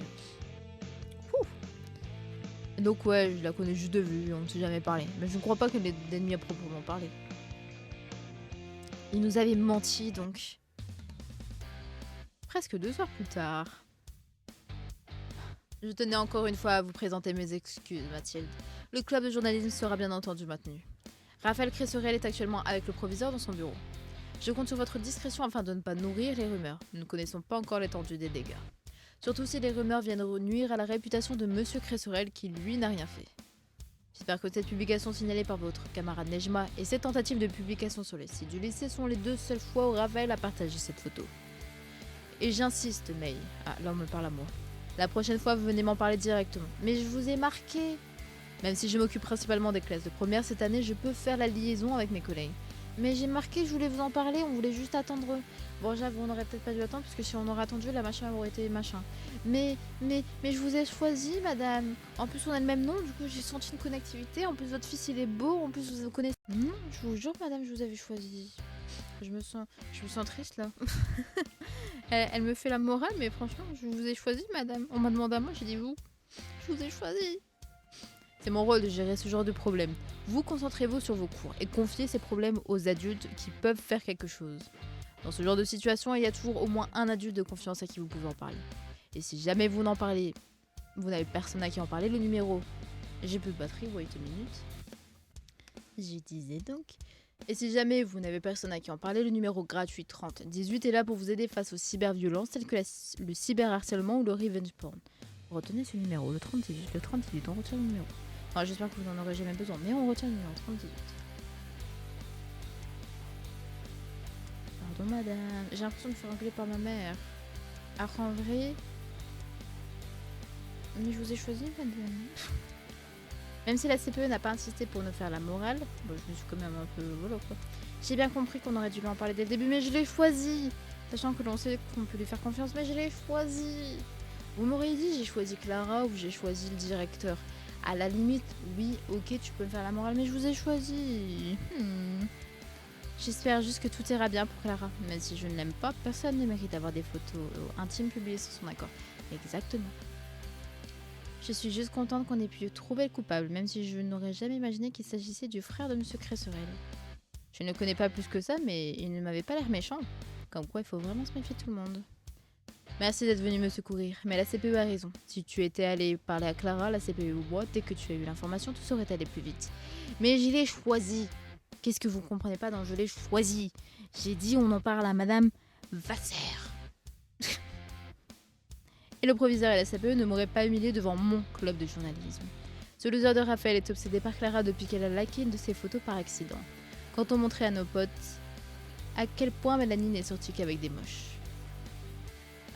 Donc ouais, je la connais juste de vue, on ne s'est jamais parlé. Mais je ne crois pas qu'elle ait d'ennemis à proprement parler. Il nous avait menti, donc... Presque 2 heures plus tard. Je tenais encore une fois à vous présenter mes excuses, Mathilde. Le club de journalisme sera bien entendu maintenu. Raphaël Cresserel est actuellement avec le proviseur dans son bureau. Je compte sur votre discrétion afin de ne pas nourrir les rumeurs. Nous ne connaissons pas encore l'étendue des dégâts. Surtout si les rumeurs viennent nuire à la réputation de Monsieur Cresserel qui, lui, n'a rien fait. J'espère que cette publication signalée par votre camarade Nejma et cette tentative de publication sur le site du lycée sont les 2 seules fois où Raphaël a partagé cette photo. Et j'insiste, May. Ah, là on me parle à moi. La prochaine fois, vous venez m'en parler directement. Mais je vous ai marqué. Même si je m'occupe principalement des classes de première, cette année, je peux faire la liaison avec mes collègues. Mais j'ai marqué, je voulais vous en parler, on voulait juste attendre. Bon, j'avoue, on aurait peut-être pas dû attendre, parce que si on aurait attendu, la machin aurait été machin. Mais je vous ai choisi, madame. En plus, on a le même nom, du coup, j'ai senti une connectivité. En plus, votre fils, il est beau, en plus, vous connaissez. Non, je vous jure, madame, je vous avais choisi. Je me sens triste, là. Elle me fait la morale, mais franchement, je vous ai choisi, madame. On m'a demandé à moi, j'ai dit vous. Je vous ai choisi. C'est mon rôle de gérer ce genre de problème. Vous concentrez-vous sur vos cours et confiez ces problèmes aux adultes qui peuvent faire quelque chose. Dans ce genre de situation, il y a toujours au moins un adulte de confiance à qui vous pouvez en parler. Et si jamais vous n'en parlez, vous n'avez personne à qui en parler, le numéro... J'ai peu de batterie, wait a minute. Je disais donc... Et si jamais vous n'avez personne à qui en parler, le numéro gratuit 3018 est là pour vous aider face aux cyberviolences telles que le cyberharcèlement ou le revenge porn. Retenez ce numéro, le 3018, on retient le numéro. Enfin, j'espère que vous n'en aurez jamais besoin, mais on retient le numéro 3018. Pardon madame, j'ai l'impression de me faire engueuler par ma mère. Alors en vrai... Mais je vous ai choisi madame. Même si la CPE n'a pas insisté pour nous faire la morale, bon, je me suis quand même un peu... Voilà quoi. J'ai bien compris qu'on aurait dû lui en parler dès le début, mais je l'ai choisi. Sachant que l'on sait qu'on peut lui faire confiance, mais je l'ai choisi. Vous m'auriez dit j'ai choisi Clara ou j'ai choisi le directeur. À la limite, oui, ok, tu peux me faire la morale, mais je vous ai choisi. J'espère juste que tout ira bien pour Clara. Même si je ne l'aime pas, personne ne mérite d'avoir des photos intimes publiées sans son accord. Exactement. Je suis juste contente qu'on ait pu trouver le coupable, même si je n'aurais jamais imaginé qu'il s'agissait du frère de Monsieur Cresserel. Je ne le connais pas plus que ça, mais il ne m'avait pas l'air méchant. Comme quoi, il faut vraiment se méfier de tout le monde. Merci d'être venu me secourir, mais la CPE a raison. Si tu étais allé parler à Clara, la CPE ou moi, dès que tu as eu l'information, tout serait allé plus vite. Mais je l'ai choisi. Qu'est-ce que vous comprenez pas dans je l'ai choisi? J'ai dit on en parle à Madame Vasser. Et le proviseur et la CPE ne m'auraient pas humilié devant mon club de journalisme. Ce loser de Raphaël est obsédé par Clara depuis qu'elle a liké une de ses photos par accident. Quand on montrait à nos potes à quel point Mélanie n'est sortie qu'avec des moches.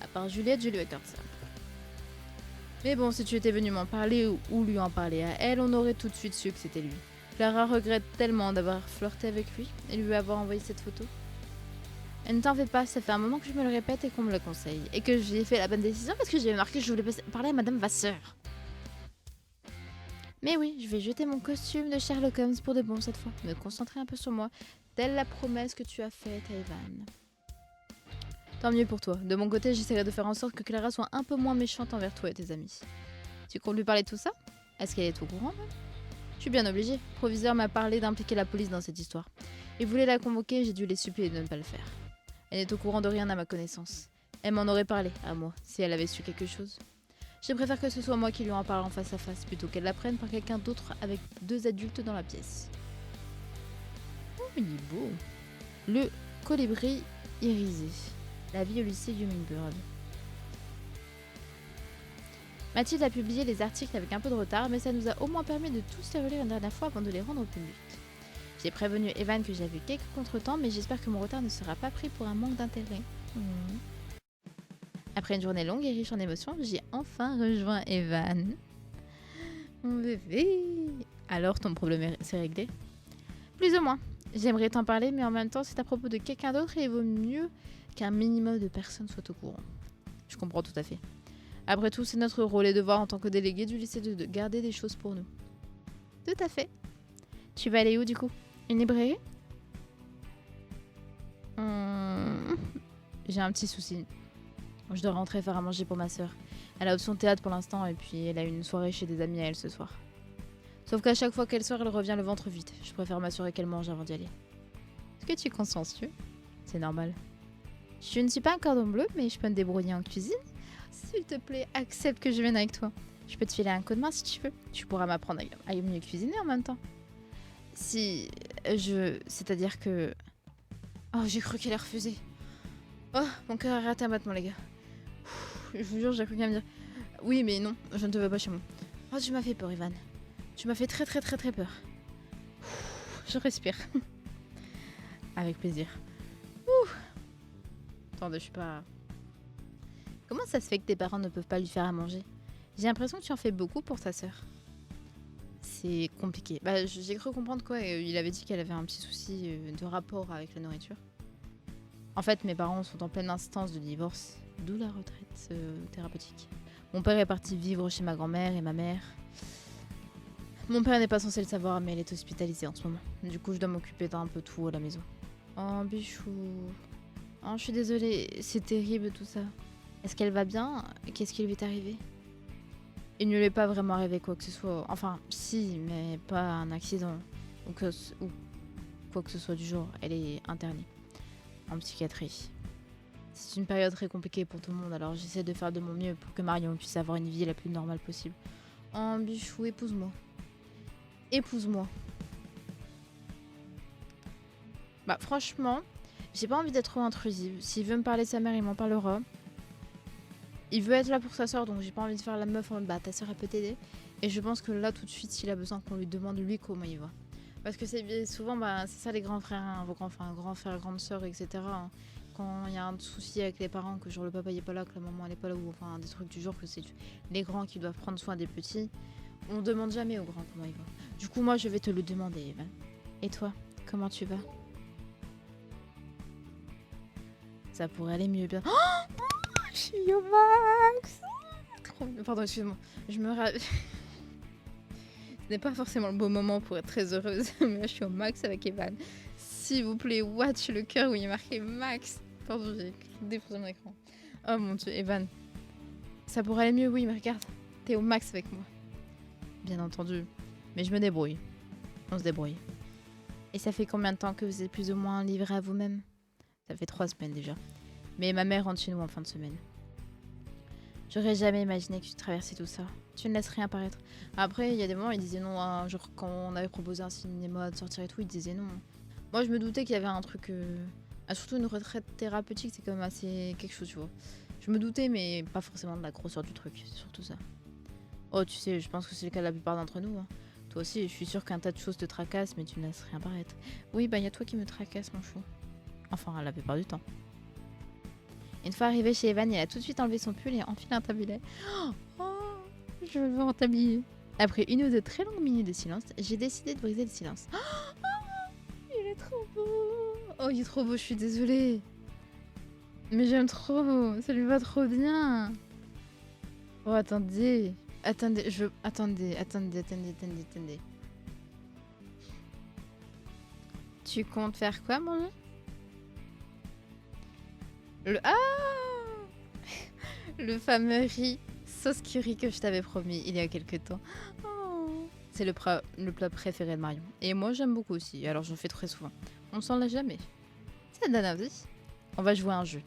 À part Juliette, je lui accorde ça. Mais bon, si tu étais venu m'en parler ou lui en parler à elle, on aurait tout de suite su que c'était lui. Clara regrette tellement d'avoir flirté avec lui et lui avoir envoyé cette photo. Et ne t'en fais pas, ça fait un moment que je me le répète et qu'on me le conseille. Et que j'ai fait la bonne décision parce que j'ai marqué que je voulais parler à Madame Vasseur. Mais oui, je vais jeter mon costume de Sherlock Holmes pour de bon cette fois. Me concentrer un peu sur moi, telle la promesse que tu as faite à Evan. Tant mieux pour toi. De mon côté, j'essaierai de faire en sorte que Clara soit un peu moins méchante envers toi et tes amis. Tu comptes lui parler de tout ça? Est-ce qu'elle est au courant même? Je suis bien obligée. Le proviseur m'a parlé d'impliquer la police dans cette histoire. Il voulait la convoquer, j'ai dû les supplier de ne pas le faire. Elle n'est au courant de rien à ma connaissance. Elle m'en aurait parlé, à moi, si elle avait su quelque chose. Je préfère que ce soit moi qui lui en parle en face à face, plutôt qu'elle l'apprenne par quelqu'un d'autre avec 2 adultes dans la pièce. Oh, il est beau. Le colibri irisé. La vie au lycée Hummingbird. Mathilde a publié les articles avec un peu de retard, mais ça nous a au moins permis de tous les relire une dernière fois avant de les rendre publics. J'ai prévenu Evan que j'avais eu quelques contretemps, mais j'espère que mon retard ne sera pas pris pour un manque d'intérêt. Après une journée longue et riche en émotions, j'ai enfin rejoint Evan. Mon bébé. Alors, ton problème s'est réglé? Plus ou moins. J'aimerais t'en parler, mais en même temps, c'est à propos de quelqu'un d'autre et il vaut mieux qu'un minimum de personnes soient au courant. Je comprends tout à fait. Après tout, c'est notre rôle et devoir en tant que délégué du lycée de garder des choses pour nous. Tout à fait. Tu vas aller où du coup? Une librairie? J'ai un petit souci. Je dois rentrer faire à manger pour ma sœur. Elle a option théâtre pour l'instant et puis elle a une soirée chez des amis à elle ce soir. Sauf qu'à chaque fois qu'elle sort, elle revient le ventre vide. Je préfère m'assurer qu'elle mange avant d'y aller. Est-ce que tu es consciencieux? C'est normal. Je ne suis pas un cordon bleu, mais je peux me débrouiller en cuisine. S'il te plaît, accepte que je vienne avec toi. Je peux te filer un coup de main si tu veux. Tu pourras m'apprendre à mieux cuisiner en même temps. C'est-à-dire que... Oh, j'ai cru qu'elle allait refuser. Oh, mon cœur a raté un battement, les gars. Je vous jure, j'ai cru qu'elle allait me dire... Oui, mais non, je ne te veux pas chez moi. Oh, tu m'as fait peur, Evan. Tu m'as fait très très très très peur. Je respire. Avec plaisir. Attendez, je suis pas... Comment ça se fait que tes parents ne peuvent pas lui faire à manger? J'ai l'impression que tu en fais beaucoup pour ta sœur. c'est compliqué. Bah, j'ai cru comprendre quoi. Il avait dit qu'elle avait un petit souci de rapport avec la nourriture. En fait, mes parents sont en pleine instance de divorce, d'où la retraite thérapeutique. Mon père est parti vivre chez ma grand-mère et ma mère. Mon père n'est pas censé le savoir, mais elle est hospitalisée en ce moment. Du coup, je dois m'occuper d'un peu tout à la maison. Oh, bichou. Oh, je suis désolée, c'est terrible tout ça. Est-ce qu'elle va bien? Qu'est-ce qui lui est arrivé? Il ne lui est pas vraiment arrivé quoi que ce soit. Enfin, si, mais pas un accident. Ou quoi que ce soit du genre. Elle est internée en psychiatrie. C'est une période très compliquée pour tout le monde, alors j'essaie de faire de mon mieux pour que Marion puisse avoir une vie la plus normale possible. Oh, bichou, épouse-moi. Épouse-moi. Bah, franchement, j'ai pas envie d'être trop intrusive. S'il veut me parler de sa mère, il m'en parlera. Il veut être là pour sa soeur, donc j'ai pas envie de faire la meuf en mode bah ta soeur elle peut t'aider. Et je pense que là tout de suite, s'il a besoin qu'on lui demande lui comment il va. Parce que c'est souvent, bah, c'est ça les grands frères, hein, grand frère, grande soeur, etc. Hein. Quand il y a un souci avec les parents, que genre le papa il est pas là, que la maman elle est pas là, ou enfin des trucs du genre, que c'est les grands qui doivent prendre soin des petits, on demande jamais aux grands comment il va. Du coup, moi je vais te le demander, Evan. Et toi, comment tu vas? Ça pourrait aller mieux bien. Oh, je suis au max. Trop bien. Pardon, excuse-moi. Je me Ce n'est pas forcément le beau moment pour être très heureuse, mais là je suis au max avec Evan. S'il vous plaît, watch le cœur où il est marqué max. Pardon, j'ai défoncé mon écran. Oh mon dieu, Evan. Ça pourrait aller mieux, oui, mais regarde, t'es au max avec moi. Bien entendu. Mais je me débrouille. On se débrouille. Et ça fait combien de temps que vous êtes plus ou moins livré à vous-même? Ça fait 3 semaines déjà. Mais ma mère rentre chez nous en fin de semaine. J'aurais jamais imaginé que tu traversais tout ça. Tu ne laisses rien paraître. Après, il y a des moments, il disait non. Hein, genre, quand on avait proposé un cinéma de sortir et tout, il disait non. Moi, je me doutais qu'il y avait un truc... surtout une retraite thérapeutique, c'est quand même assez quelque chose, tu vois. Je me doutais, mais pas forcément de la grosseur du truc. C'est surtout ça. Oh, tu sais, je pense que c'est le cas de la plupart d'entre nous. Hein. Toi aussi, je suis sûre qu'un tas de choses te tracassent, mais tu ne laisses rien paraître. Oui, bah, il y a toi qui me tracasse, mon chou. Enfin, la plupart du temps. Une fois arrivé chez Evan, il a tout de suite enlevé son pull et enfilé un tablier. Oh, je veux en tablier. Après une ou deux très longues minutes de silence, j'ai décidé de briser le silence. Oh, il est trop beau. Oh, il est trop beau, je suis désolée. Mais j'aime trop, ça lui va trop bien. Oh, attendez. Attendez. Tu comptes faire quoi, mon le fameux riz sauce curry que je t'avais promis il y a quelques temps. Oh. C'est le plat préféré de Marion. Et moi, j'aime beaucoup aussi. Alors, j'en fais très souvent. On s'en lasse jamais. Ça donne envie. On va jouer à un jeu.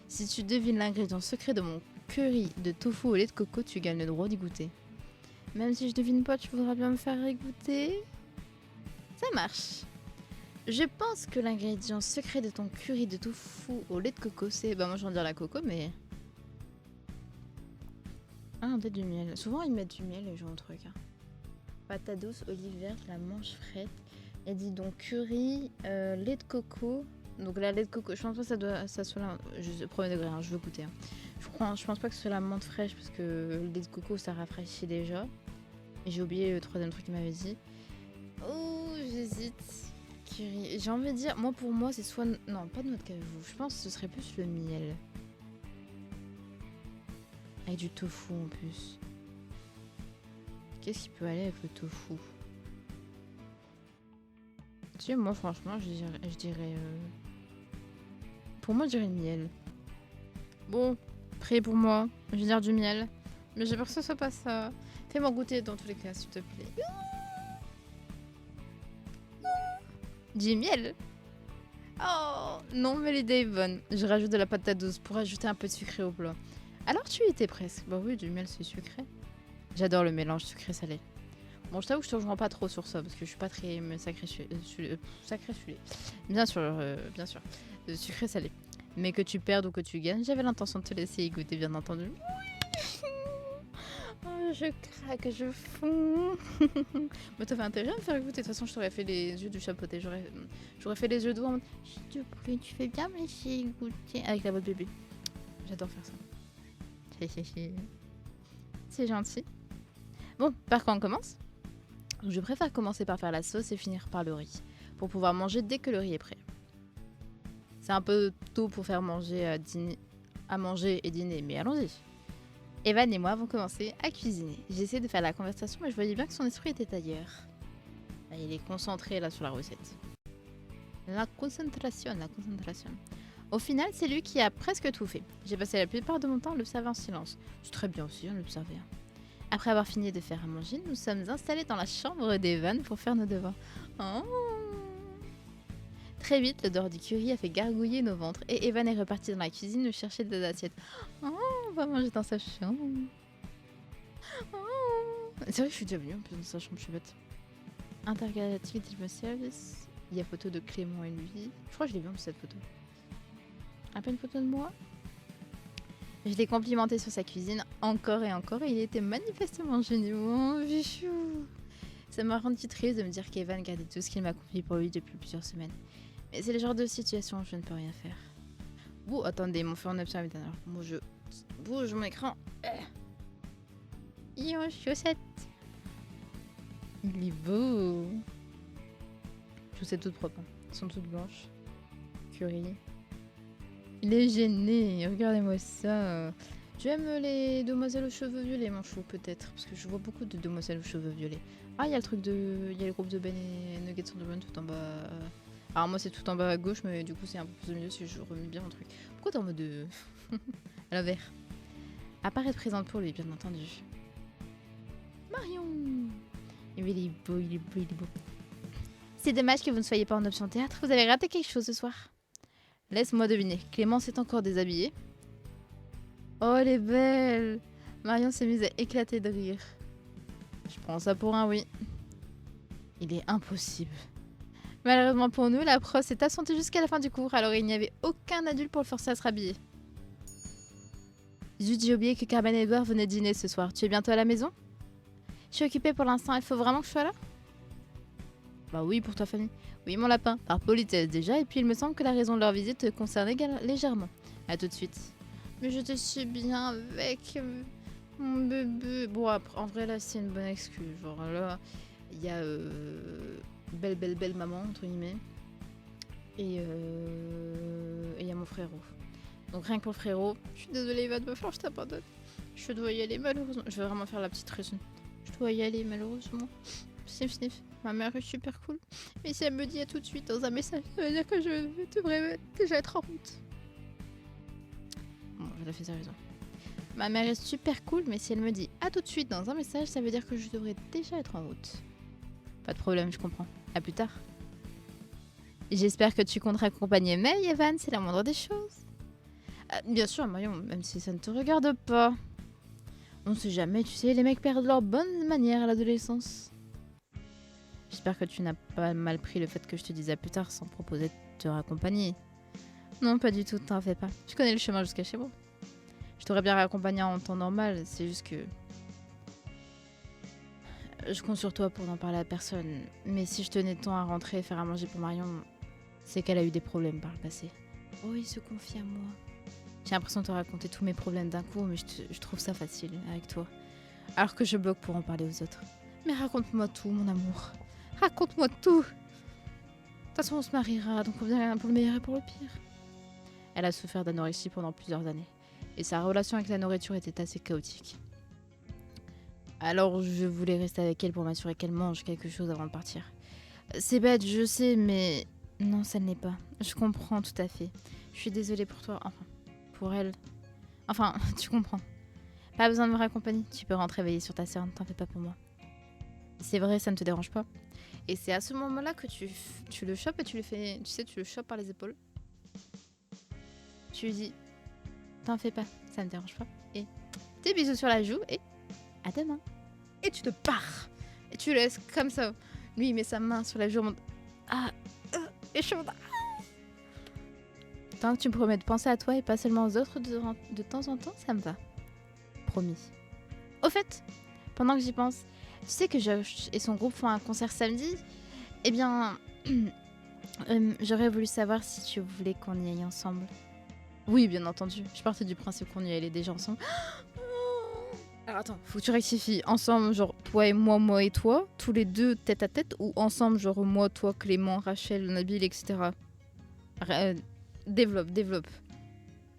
Si tu devines l'ingrédient secret de mon curry de tofu au lait de coco, tu gagnes le droit d'y goûter. Même si je devine pas, tu voudras bien me faire goûter. Ça marche. Je pense que l'ingrédient secret de ton curry de tofu au lait de coco, c'est... Bah moi je vais en dire la coco, mais... Ah, peut-être du miel. Souvent ils mettent du miel, les gens, au truc. Hein. Patate douce, olive verte, la manche frette. Elle dit donc curry, lait de coco. Donc la lait de coco, je pense pas que ça soit la... Premier degré, hein, je veux goûter. Hein. Je pense pas que ce soit la menthe fraîche, parce que le lait de coco, ça rafraîchit déjà. Et j'ai oublié le troisième truc qu'il m'avait dit. Oh, j'hésite. Curry. J'ai envie de dire, pour moi, c'est soit... Non, pas de noix de cajou. Je pense que ce serait plus le miel. Avec du tofu en plus. Qu'est-ce qui peut aller avec le tofu? Tu sais, moi, franchement, je dirais pour moi, je dirais le miel. Bon, prêt pour moi. Je vais dire du miel. Mais j'ai peur que ce soit pas ça. Fais-moi goûter dans tous les cas, s'il te plaît. Du miel. Oh, non, mais l'idée est bonne. Je rajoute de la patate douce pour ajouter un peu de sucré au plat. Alors tu y étais presque. Bah oui, du miel, c'est sucré. J'adore le mélange sucré-salé. Bon, je t'avoue que je te rejoins pas trop sur ça, parce que je suis pas très sacré-sulé. Bien sûr. Sucré-salé. Mais que tu perdes ou que tu gagnes, j'avais l'intention de te laisser y goûter, bien entendu. Oui. Oh, je craque, je fonds. Mais t'avais intérêt à me faire goûter. De toute façon, je t'aurais fait les yeux du chapeauté. J'aurais fait les yeux doux en mode s'il te plaît, tu fais bien me laisser goûter. Avec la voix de bébé. J'adore faire ça. C'est gentil. Bon, par quoi on commence? Donc je préfère commencer par faire la sauce et finir par le riz, pour pouvoir manger dès que le riz est prêt. C'est un peu tôt pour faire manger à manger et dîner, mais allons-y. Evan et moi avons commencé à cuisiner. J'essaie de faire la conversation, mais je voyais bien que son esprit était ailleurs. Il est concentré là sur la recette. La concentration. Au final, c'est lui qui a presque tout fait. J'ai passé la plupart de mon temps à l'observer en silence. C'est très bien aussi, l'observer. Après avoir fini de faire à manger, nous sommes installés dans la chambre d'Evan pour faire nos devoirs. Oh. Très vite, l'odeur du curry a fait gargouiller nos ventres et Evan est reparti dans la cuisine nous chercher des assiettes. Oh, on va manger dans sa chambre. Oh. C'est vrai que je suis déjà venue en plus dans sa chambre, je suis bête. Intergalactic Delivery Service. Il y a photo de Clément et lui. Je crois que je l'ai vu en plus cette photo. Un peu une photo de moi. Je l'ai complimenté sur sa cuisine encore et encore et il était manifestement génial. Oh, bichou. Ça m'a rendu triste de me dire qu'Evan gardait tout ce qu'il m'a confié pour lui depuis plusieurs semaines. Mais c'est le genre de situation où je ne peux rien faire. Ouh, attendez, mon fait en option alors. Moi je bouge mon écran. Yo, chaussette. Il est beau. Chaussettes toutes propres. Elles sont toutes blanches. Curry. Il est gêné. Regardez-moi ça. J'aime les demoiselles aux cheveux violets, mon chou, peut-être. Parce que je vois beaucoup de demoiselles aux cheveux violets. Ah, il y a le truc de... Il y a le groupe de Ben et Nuggets on the Run tout en bas. Alors moi, c'est tout en bas à gauche, mais du coup, c'est un peu plus au milieu si je remets bien mon truc. Pourquoi t'es en mode de... à l'envers? À part être présente pour lui, bien entendu. Marion. Il est beau, il est beau, il est beau. C'est dommage que vous ne soyez pas en option théâtre. Vous avez raté quelque chose ce soir. Laisse-moi deviner. Clémence est encore déshabillée. Oh, elle est belle. Marion s'est mise à éclater de rire. Je prends ça pour un oui. Il est impossible. Malheureusement pour nous, la prof s'est absentée jusqu'à la fin du cours, alors il n'y avait aucun adulte pour le forcer à se rhabiller. Zut, j'ai oublié que Carmen et Edouard venaient dîner ce soir. Tu es bientôt à la maison? Je suis occupée pour l'instant, il faut vraiment que je sois là? Bah oui, pour ta famille. Oui, mon lapin, par politesse déjà, et puis il me semble que la raison de leur visite te concerne légèrement. À tout de suite. Mais je te suis bien avec mon bébé. Bon, après, en vrai, là, c'est une bonne excuse. Genre là, il y a belle maman, entre guillemets. Et il y a mon frérot. Donc rien que pour le frérot, je suis désolée, il va te falloir que je t'abandonne. Je dois y aller, malheureusement. Je vais vraiment faire la petite raison. Je dois y aller, malheureusement. Sniff, sniff. Ma mère est super cool. Mais si elle me dit à tout de suite dans un message, ça veut dire que je devrais déjà être en route. Bon, elle a fait sa raison. Ma mère est super cool, mais si elle me dit à tout de suite dans un message, ça veut dire que je devrais déjà être en route. Pas de problème, je comprends. À plus tard. J'espère que tu comptes accompagner May, Evan, c'est la moindre des choses. Bien sûr, Marion, même si ça ne te regarde pas. On sait jamais, tu sais, les mecs perdent leur bonne manière à l'adolescence. J'espère que tu n'as pas mal pris le fait que je te dise à plus tard sans proposer de te raccompagner. Non, pas du tout, t'en fais pas. Tu connais le chemin jusqu'à chez moi. Je t'aurais bien raccompagné en temps normal, c'est juste que... Je compte sur toi pour n'en parler à personne. Mais si je tenais tant à rentrer et faire à manger pour Marion, c'est qu'elle a eu des problèmes par le passé. Oh, il se confie à moi. J'ai l'impression de te raconter tous mes problèmes d'un coup, mais je trouve ça facile avec toi. Alors que je bloque pour en parler aux autres. Mais raconte-moi tout, mon amour. Raconte-moi tout. De toute façon, on se mariera, donc on vient pour le meilleur et pour le pire. Elle a souffert d'anorexie pendant plusieurs années. Et sa relation avec la nourriture était assez chaotique. Alors je voulais rester avec elle pour m'assurer qu'elle mange quelque chose avant de partir. C'est bête, je sais, mais... Non, ça ne l'est pas. Je comprends tout à fait. Je suis désolée pour toi, enfin, pour elle. Enfin, tu comprends. Pas besoin de me raccompagner, tu peux rentrer veiller sur ta sœur, ne t'en fais pas pour moi. C'est vrai, ça ne te dérange pas. Et c'est à ce moment-là que tu le chopes et tu le fais... Tu sais, tu le chopes par les épaules. Tu lui dis, t'en fais pas, ça ne me dérange pas. Et des bisous sur la joue et à demain. Et tu te pars. Et tu laisses comme ça. Lui, il met sa main sur la joue. Ah, et chaud. Tant que tu me promets de penser à toi et pas seulement aux autres de temps en temps, ça me va. Promis. Au fait, pendant que j'y pense, tu sais que Josh et son groupe font un concert samedi? Eh bien, j'aurais voulu savoir si tu voulais qu'on y aille ensemble. Oui, bien entendu. Je partais du principe qu'on y allait déjà ensemble. Alors attends, faut que tu rectifies. Ensemble, genre toi et moi et toi, tous les deux tête à tête, ou ensemble, genre moi, toi, Clément, Rachel, Nabil, etc. Euh, développe,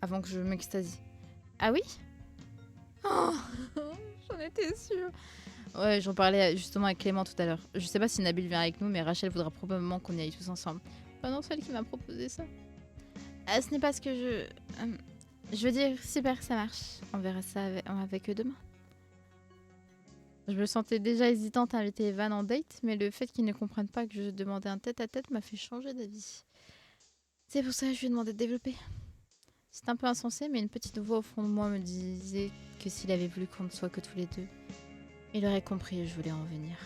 avant que je m'extasie. Ah oui? Oh, j'en étais sûre. Ouais, j'en parlais justement avec Clément tout à l'heure. Je sais pas si Nabil vient avec nous, mais Rachel voudra probablement qu'on y aille tous ensemble. Pas non, celle qui m'a proposé ça. Ah, ce n'est pas ce que je... Je veux dire, super, ça marche. On verra ça avec eux demain. Je me sentais déjà hésitante à inviter Evan en date, mais le fait qu'ils ne comprennent pas que je demandais un tête-à-tête m'a fait changer d'avis. C'est pour ça que je lui ai demandé de développer. C'est un peu insensé, mais une petite voix au fond de moi me disait que s'il avait voulu qu'on ne soit que tous les deux, il aurait compris et je voulais en venir.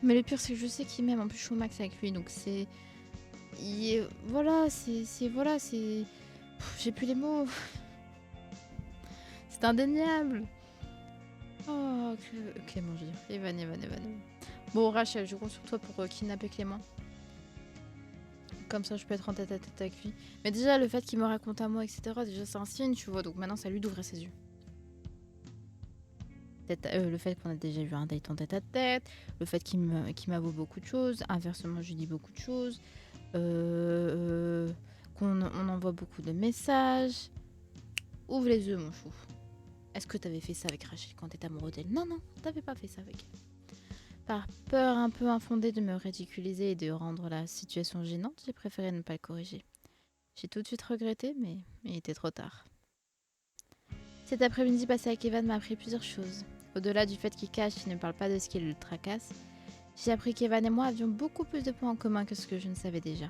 Mais le pire, c'est que je sais qu'il m'aime. En plus, je suis au max avec lui, donc c'est... Voilà, c'est... J'ai plus les mots. C'est indéniable. Oh, Clément, je veux dire. Evan. Bon, Rachel, je compte sur toi pour kidnapper Clément. Comme ça, je peux être en tête à tête avec lui. Mais déjà, le fait qu'il me raconte à moi, etc., déjà, c'est un signe, tu vois. Donc maintenant, ça lui d'ouvrir ses yeux. Le fait qu'on a déjà eu un date en tête à tête, le fait qu'il m'avoue beaucoup de choses, inversement, je lui dis beaucoup de choses, qu'on envoie beaucoup de messages. Ouvre les yeux, mon chou. Est-ce que t'avais fait ça avec Rachel quand t'étais amoureux d'elle? Non, t'avais pas fait ça avec elle. Par peur un peu infondée de me ridiculiser et de rendre la situation gênante, j'ai préféré ne pas le corriger. J'ai tout de suite regretté, mais il était trop tard. Cet après-midi passé avec Evan m'a appris plusieurs choses. Au-delà du fait qu'il cache et ne parle pas de ce qui le tracasse, j'ai appris qu'Evan et moi avions beaucoup plus de points en commun que ce que je ne savais déjà.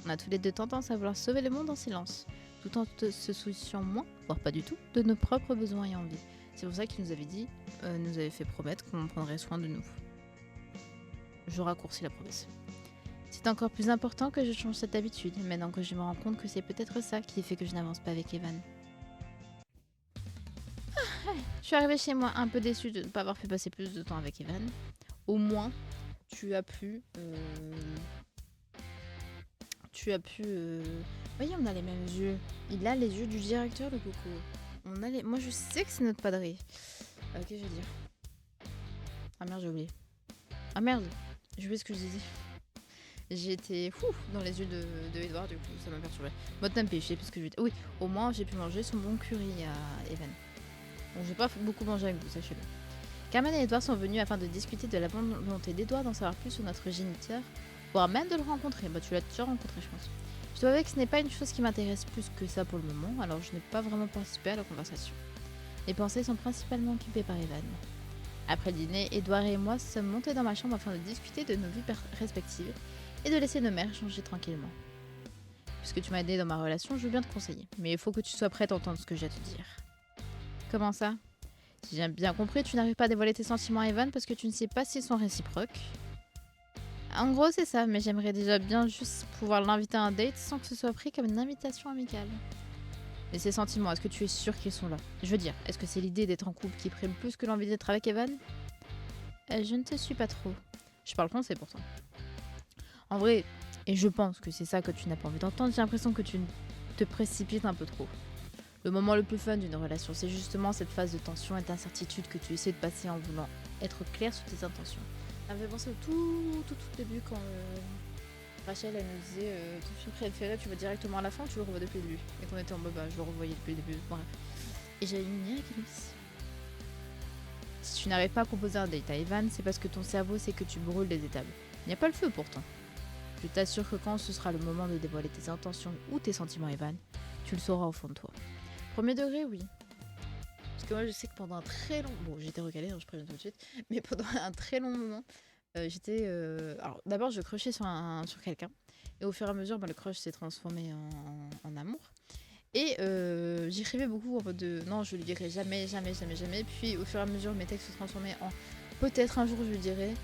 On a tous les deux tendance à vouloir sauver le monde en silence, tout en se souciant moins, voire pas du tout, de nos propres besoins et envies. C'est pour ça qu'il nous avait fait promettre qu'on prendrait soin de nous. Je raccourcis la promesse. C'est encore plus important que je change cette habitude, maintenant que je me rends compte que c'est peut-être ça qui fait que je n'avance pas avec Evan. Je suis arrivée chez moi un peu déçue de ne pas avoir pu passer plus de temps avec Evan. Au moins, tu as pu... Voyez, on a les mêmes yeux. Il a les yeux du directeur, le coco. Moi, je sais que c'est notre padré. Qu'est-ce que je veux dire? Ah merde, j'ai oublié. Ah merde, j'ai oublié ce que je disais. J'étais dans les yeux de Edouard, du coup, ça m'a perturbé. Mode tempé, je sais plus ce que je veux dire. Oui, au moins, j'ai pu manger son bon curry à Evan. Bon, j'ai pas beaucoup mangé avec vous, sachez-le. Carmen et Edouard sont venus afin de discuter de la bonne volonté d'Edouard d'en savoir plus sur notre géniteur, voire même de le rencontrer. Bah, tu l'as déjà rencontré, je pense. Je dois avouer que ce n'est pas une chose qui m'intéresse plus que ça pour le moment, alors je n'ai pas vraiment participé à la conversation. Les pensées sont principalement occupées par Evan. Après le dîner, Edouard et moi sommes montés dans ma chambre afin de discuter de nos vies respectives et de laisser nos mères échanger tranquillement. Puisque tu m'as aidé dans ma relation, je veux bien te conseiller, mais il faut que tu sois prête à entendre ce que j'ai à te dire. Comment ça? Si j'ai bien compris, tu n'arrives pas à dévoiler tes sentiments à Evan parce que tu ne sais pas s'ils sont réciproques. En gros, c'est ça, mais j'aimerais déjà bien juste pouvoir l'inviter à un date sans que ce soit pris comme une invitation amicale. Mais ces sentiments, est-ce que tu es sûr qu'ils sont là? Je veux dire, est-ce que c'est l'idée d'être en couple qui prime plus que l'envie d'être avec Evan? Je ne te suis pas trop. Je parle français pourtant. En vrai, et je pense que c'est ça que tu n'as pas envie d'entendre, j'ai l'impression que tu te précipites un peu trop. Le moment le plus fun d'une relation, c'est justement cette phase de tension et d'incertitude que tu essaies de passer en voulant être clair sur tes intentions. Ça me fait penser au tout début quand Rachel elle nous disait ton film préféré, tu vas directement à la fin ou tu le revois depuis le début? Et qu'on était en mode je le revoyais depuis le début, bref. Et j'avais mis avec lui. Si tu n'arrives pas à proposer un date à Evan, c'est parce que ton cerveau sait que tu brûles les étapes. Il n'y a pas le feu pourtant. Je t'assure que quand ce sera le moment de dévoiler tes intentions ou tes sentiments à Evan, tu le sauras au fond de toi. Premier degré, oui. Parce que moi, je sais que pendant un très long... Bon, j'étais recalée, je préviens tout de suite. Mais pendant un très long moment, j'étais... Alors, d'abord, je crushais sur quelqu'un. Et au fur et à mesure, le crush s'est transformé en amour. Et j'écrivais beaucoup en mode de... Non, je lui dirai jamais. Puis, au fur et à mesure, mes textes se transformaient en... Peut-être un jour, je lui dirai...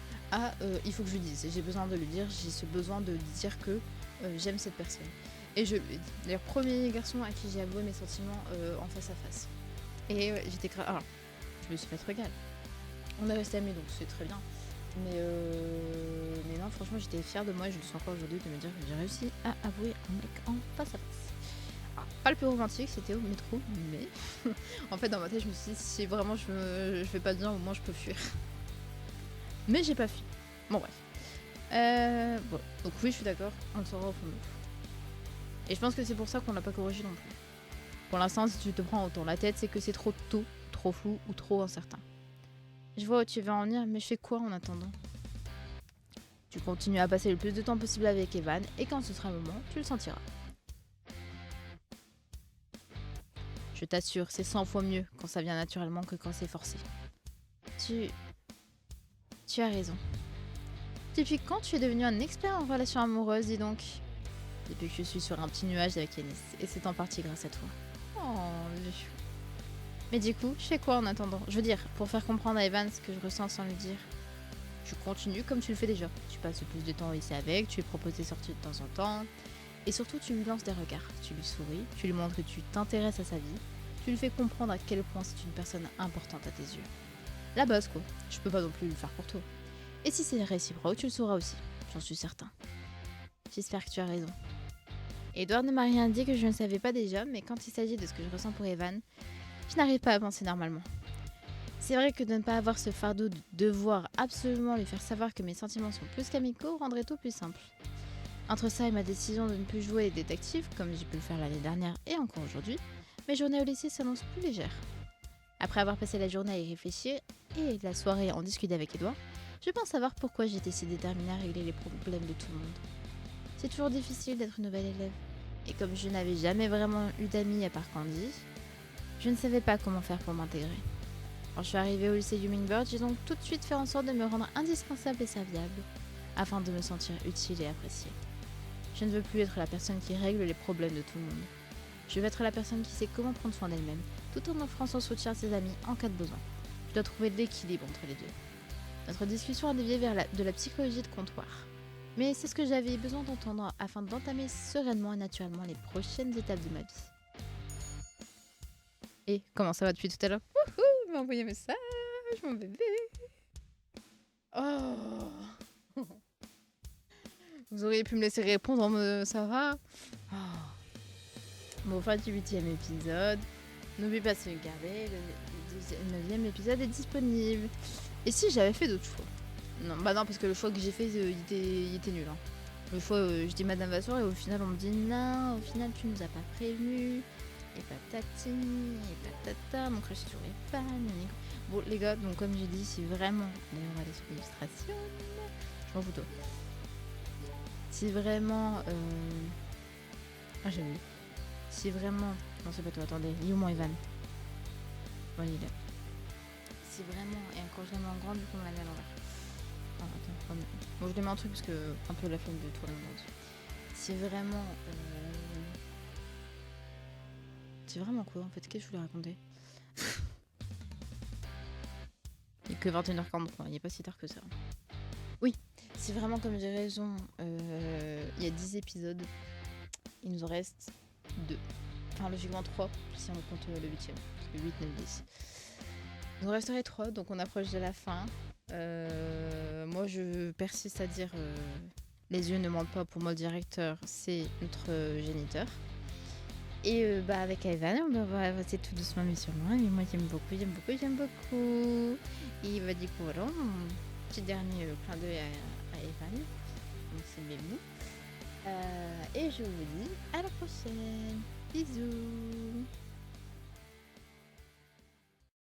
il faut que je lui dise. J'ai besoin de lui dire. J'ai ce besoin de dire que j'aime cette personne. Et je lui ai dit. Le premier garçon à qui j'ai avoué mes sentiments en face à face. Et j'étais grave. Alors, je me suis fait régal. On est resté amis, donc c'est très bien. Mais non, franchement, j'étais fière de moi et je le suis encore aujourd'hui de me dire que j'ai réussi à avouer un mec en face à face. Alors, Pas le plus romantique, c'était au métro, mais en fait dans ma tête je me suis dit si vraiment je fais pas bien, au moins je peux fuir. Mais j'ai pas fui. Bon bref. Bon. Donc oui je suis d'accord, on le saura au fond de nous. Et je pense que c'est pour ça qu'on l'a pas corrigé non plus. Pour l'instant si tu te prends autant la tête c'est que c'est trop tôt, trop flou ou trop incertain. Je vois où tu veux en venir, mais je fais quoi en attendant? Tu continues à passer le plus de temps possible avec Evan et quand ce sera le moment, tu le sentiras. Je t'assure, c'est 100 fois mieux quand ça vient naturellement que quand c'est forcé. Tu as raison. Depuis quand tu es devenu un expert en relations amoureuses, dis donc? Depuis que je suis sur un petit nuage avec Yanis, et c'est en partie grâce à toi. Oh, le chou. Mais du coup, je fais quoi en attendant? Je veux dire, pour faire comprendre à Evan ce que je ressens sans lui dire. Tu continues comme tu le fais déjà. Tu passes plus de temps ici avec, tu lui proposes des sorties de temps en temps. Et surtout, tu lui lances des regards, tu lui souris, tu lui montres que tu t'intéresses à sa vie, tu lui fais comprendre à quel point c'est une personne importante à tes yeux. La base quoi, je peux pas non plus le faire pour toi. Et si c'est réciproque, tu le sauras aussi, j'en suis certain. J'espère que tu as raison. Edouard ne m'a rien dit que je ne savais pas déjà, mais quand il s'agit de ce que je ressens pour Evan, je n'arrive pas à penser normalement. C'est vrai que de ne pas avoir ce fardeau de devoir absolument lui faire savoir que mes sentiments sont plus qu'amicaux rendrait tout plus simple. Entre ça et ma décision de ne plus jouer détective, comme j'ai pu le faire l'année dernière et encore aujourd'hui, mes journées au lycée s'annoncent plus légères. Après avoir passé la journée à y réfléchir et la soirée à en discuter avec Edouard, je pense savoir pourquoi j'étais si déterminée à régler les problèmes de tout le monde. C'est toujours difficile d'être une nouvelle élève. Et comme je n'avais jamais vraiment eu d'amis à part Candy, je ne savais pas comment faire pour m'intégrer. Quand je suis arrivée au lycée Hummingbird, j'ai donc tout de suite fait en sorte de me rendre indispensable et serviable, afin de me sentir utile et appréciée. Je ne veux plus être la personne qui règle les problèmes de tout le monde. Je veux être la personne qui sait comment prendre soin d'elle-même, tout en offrant son soutien à ses amis en cas de besoin. Je dois trouver de l'équilibre entre les deux. Notre discussion a dévié vers de la psychologie de comptoir. Mais c'est ce que j'avais besoin d'entendre afin d'entamer sereinement et naturellement les prochaines étapes de ma vie. Et comment ça va depuis tout à l'heure? Wouhou, il m'a envoyé un message, mon bébé. Oh. Vous auriez pu me laisser répondre, ça va? Oh. Bon, fin du 8e épisode. N'oublie pas de sauvegarder, le 9e épisode est disponible. Et si j'avais fait d'autres choix? Non, bah non, parce que le choix que j'ai fait, il était nul. Hein. Le choix, je dis Madame Vasseur et au final on me dit non, au final tu nous as pas prévenu. Et patati, et patata, mon crush sur les fans. Bon les gars, donc comme j'ai dit, si vraiment, d'ailleurs on va aller sur l'illustration, je m'en fous toi. Si vraiment, ah j'ai oublié. Si vraiment, non c'est pas toi, attendez, il est où mon Evan? Bon il est là. Si vraiment, et encore je l'ai mis en grand, du coup on l'a mis à l'envers. Ah, attends, bon je l'ai mis en truc parce que un peu la flemme de tourner mon dessus. Si vraiment, c'est vraiment quoi en fait? Qu'est-ce que je voulais raconter? Il est que 21h43, il n'est pas si tard que ça. Oui, si vraiment comme j'ai raison, il y a 10 épisodes, il nous en reste 2. Enfin logiquement 3 si on compte le 8e. Parce que 8, 9, 10. Il nous resterait 3, donc on approche de la fin. Moi je persiste à dire les yeux ne mentent pas, pour moi le directeur c'est notre géniteur. Et avec Evan, on va avancer tout doucement mais sûrement. Et moi j'aime beaucoup. Et du coup voilà, mon petit dernier clin d'œil à Evan. Donc c'est Mémou. Et je vous dis à la prochaine. Bisous.